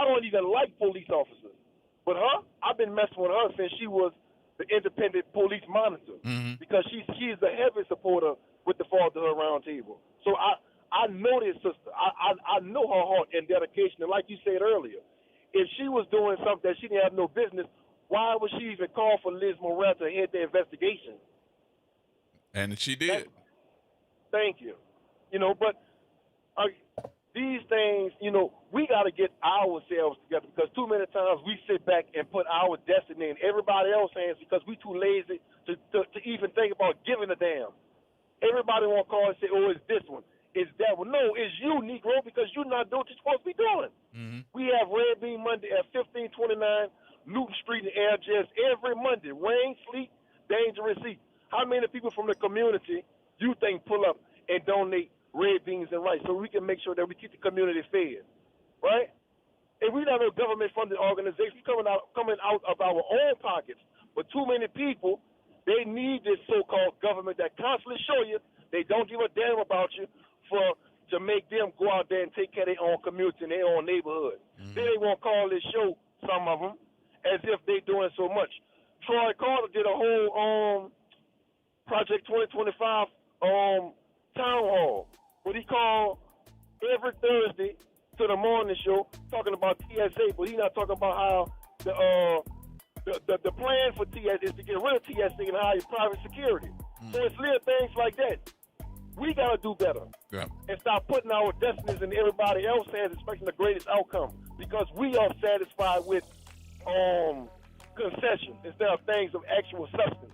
don't even like police officers, but her, I've been messing with her since she was the independent police monitor, because she's the heavy supporter with the Fatherhood Roundtable. So I know this sister. I know her heart and dedication. And like you said earlier, if she was doing something that she didn't have no business, why would she even call for Liz Morel to head the investigation? And she did. Thank you. But these things, we got to get ourselves together, because too many times we sit back and put our destiny in everybody else's hands because we too lazy to even think about giving a damn. Everybody want to call and say, oh, it's this one, it's that one. No, it's you, Negro, because you're not doing what you're supposed to be doing. We have Red Bean Monday at 1529 Newton Street in Algiers every Monday. Rain, sleet, dangerous heat. How many people from the community you think pull up and donate red beans and rice so we can make sure that we keep the community fed, right? And we not a government-funded organization coming out of our own pockets. But too many people, they need this so-called government that constantly show you they don't give a damn about you to make them go out there and take care of their own community and their own neighborhood. Then they won't call this show, some of them, as if they doing so much. Troy Carter did a whole Project 2025 town hall, what he called every Thursday to the morning show, talking about TSA, but he's not talking about how the plan for TSA is to get rid of TSA and hire private security. So it's little things like that. We got to do better and stop putting our destinies in everybody else's hands, expecting the greatest outcome, because we are satisfied with concessions instead of things of actual substance.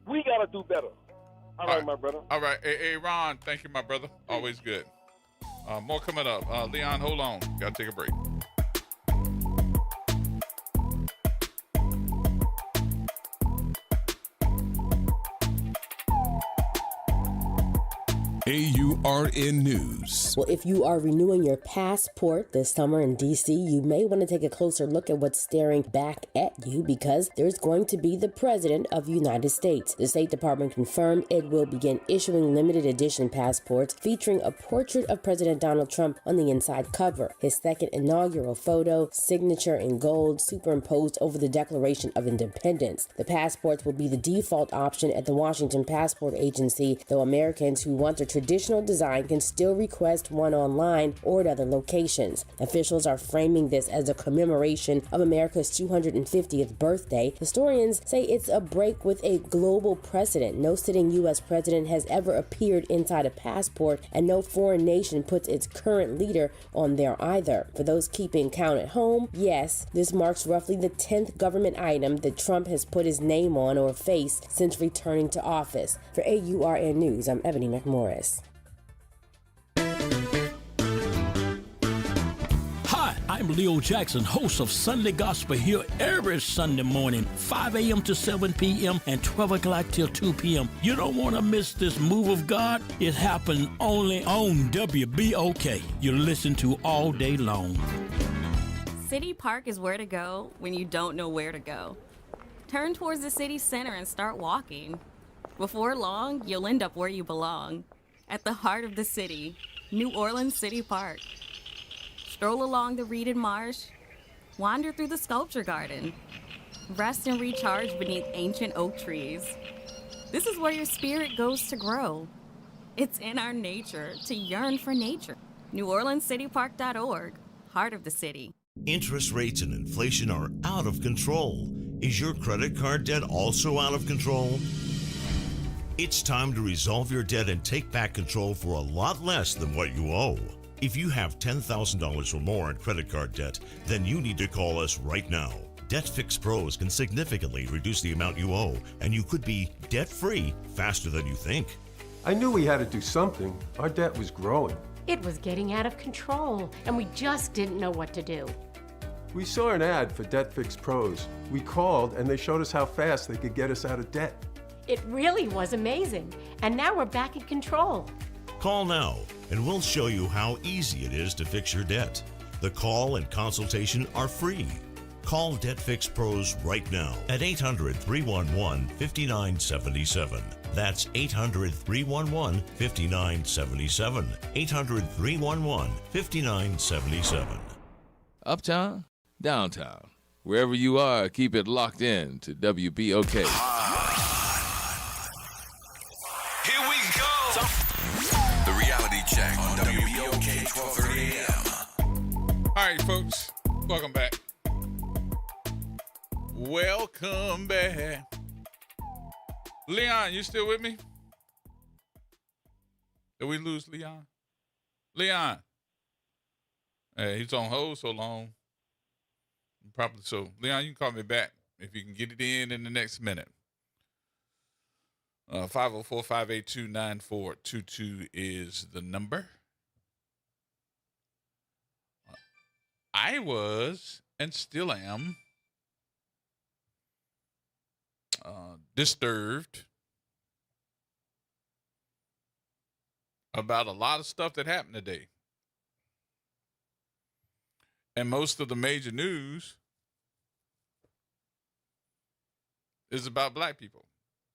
We got to do better. All right, my brother. All right. Hey, Ron, thank you, my brother. Always good. More coming up. Leon, hold on. Got to take a break. AURN News. Well, if you are renewing your passport this summer in D.C., you may want to take a closer look at what's staring back at you, because there's going to be the President of the United States. The State Department confirmed it will begin issuing limited edition passports featuring a portrait of President Donald Trump on the inside cover. His second inaugural photo, signature in gold, superimposed over the Declaration of Independence. The passports will be the default option at the Washington Passport Agency, though Americans who want a traditional design can still request one online or at other locations. Officials are framing this as a commemoration of America's 250th birthday. Historians say it's a break with a global precedent. No sitting U.S. president has ever appeared inside a passport, and no foreign nation puts its current leader on there either. For those keeping count at home, yes, this marks roughly the 10th government item that Trump has put his name on or face since returning to office. For AURN News, I'm Ebony McMorris. Hi, I'm Leo Jackson, host of Sunday Gospel here every Sunday morning, 5 a.m. to 7 p.m. and 12 o'clock till 2 p.m. You don't want to miss this move of God. It happens only on WBOK. You listen to all day long. City Park is where to go when you don't know where to go. Turn towards the city center and start walking. Before long, you'll end up where you belong. At the heart of the city, New Orleans City Park. Stroll along the reeded marsh, wander through the sculpture garden, rest and recharge beneath ancient oak trees. This is where your spirit goes to grow. It's in our nature to yearn for nature. NewOrleansCityPark.org, heart of the city. Interest rates and inflation are out of control. Is your credit card debt also out of control? It's time to resolve your debt and take back control for a lot less than what you owe. If you have $10,000 or more in credit card debt, then you need to call us right now. Debt Fix Pros can significantly reduce the amount you owe, and you could be debt-free faster than you think. I knew we had to do something. Our debt was growing. It was getting out of control, and we just didn't know what to do. We saw an ad for Debt Fix Pros. We called, and they showed us how fast they could get us out of debt. It really was amazing, and now we're back in control. Call now, and we'll show you how easy it is to fix your debt. The call and consultation are free. Call Debt Fix Pros right now at 800-311-5977. That's 800-311-5977. 800-311-5977. Uptown, downtown, wherever you are, keep it locked in to WBOK. Here we go. The reality check on WBOK 1230 AM. All right, folks, welcome back. Welcome back. Leon, you still with me? Did we lose Leon? Leon. Hey, he's on hold so long. Probably so. Leon, you can call me back if you can get it in the next minute. 504-582-9422 is the number. I was and still am disturbed about a lot of stuff that happened today. And most of the major news is about black people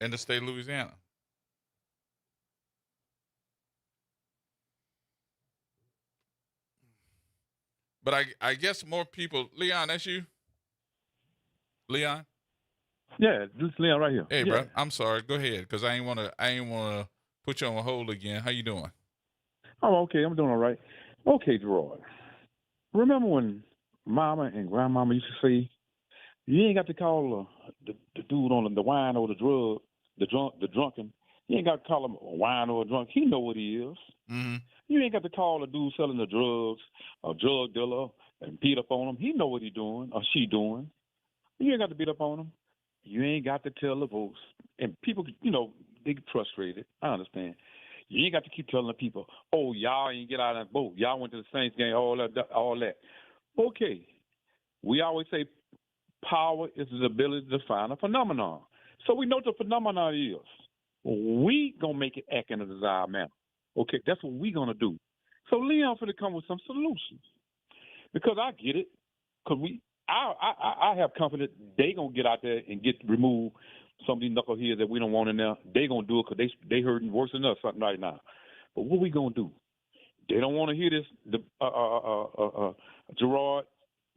in the state of Louisiana. But I guess more people, Leon, that's you? Leon? Yeah, this is Leon right here. Hey, yeah. bro, I'm sorry. Go ahead, because I ain't wanna put you on hold again. How you doing? Oh, okay, I'm doing all right. Okay, Gerod. Remember when Mama and Grandmama used to say, You ain't got to call the dude on the wine or the drug, the drunken. You ain't got to call him a wine or a drunk. He know what he is. Mm-hmm. You ain't got to call a dude selling the drugs, a drug dealer, and beat up on him. He know what he doing or she doing. You ain't got to beat up on him. You ain't got to tell the folks. And people, they get frustrated. I understand. You ain't got to keep telling the people, oh, y'all ain't get out of that boat. Y'all went to the Saints game, all that. Okay. We always say power is the ability to define a phenomenon. So we know what the phenomenon is. We going to make it act in a desired manner. Okay, that's what we going to do. So Leon finna come with some solutions. Because I get it. Because I have confidence they going to get out there and remove some of these knuckleheads that we don't want in there. They going to do it because they hurting worse than us right now. But what we going to do? They don't want to hear this, Gerard.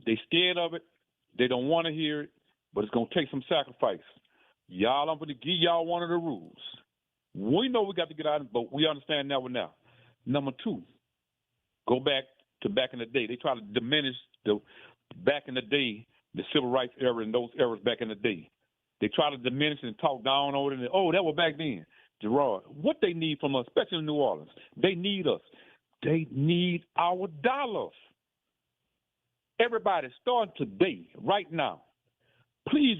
They scared of it. They don't want to hear it, but it's going to take some sacrifice. Y'all, I'm going to give y'all one of the rules. We know we got to get out of it, but we understand now. Number two, go back in the day. They try to diminish back in the day, the civil rights era and those eras back in the day. They try to diminish and talk down over it. And, that was back then. Gerard, what they need from us, especially in New Orleans, they need us. They need our dollars. Everybody, start today, right now. Please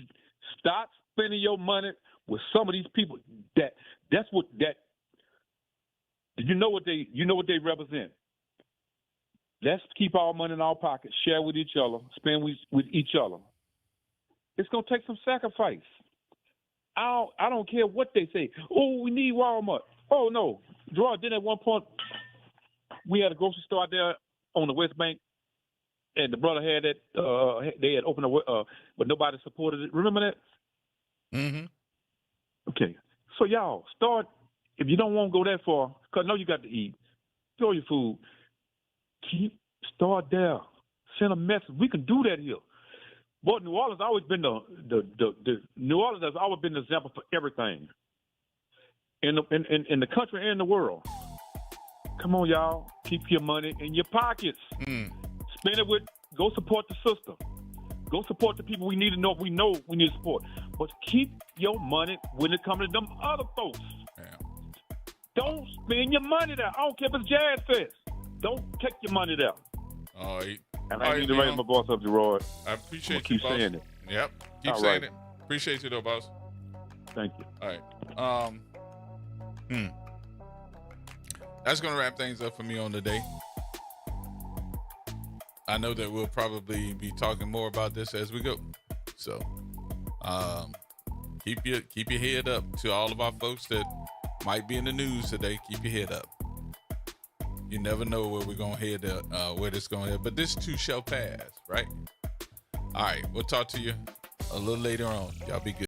stop spending your money with some of these people. You know what they represent. Let's keep our money in our pockets, share with each other, spend with each other. It's gonna take some sacrifice. I don't care what they say. Oh, we need Walmart. Oh no, Gerard. Then at one point we had a grocery store out there on the West Bank. And the brother had that. They had opened but nobody supported it. Remember that? Mm-hmm. Okay. So y'all start. If you don't want to go that far, because I know you got to eat, throw your food. Start there. Send a message. We can do that here. But New Orleans has always been New Orleans has always been the example for everything in the country and the world. Come on, y'all. Keep your money in your pockets. Spend it go support the system. Go support the people we need to know. We know we need support. But keep your money when it comes to them other folks. Yeah. Don't spend your money there. I don't care if it's Jazz Fest. Don't take your money there. All right. And I need to raise my boss up, Gerard. I appreciate you, boss. Keep saying it. Yep. Keep All saying right. it. Appreciate you, though, boss. Thank you. All right. That's going to wrap things up for me on the day. I know that we'll probably be talking more about this as we go. So keep your head up to all of our folks that might be in the news today. Keep your head up. You never know where we're going to head, where this going to head. But this too shall pass, right? All right. We'll talk to you a little later on. Y'all be good.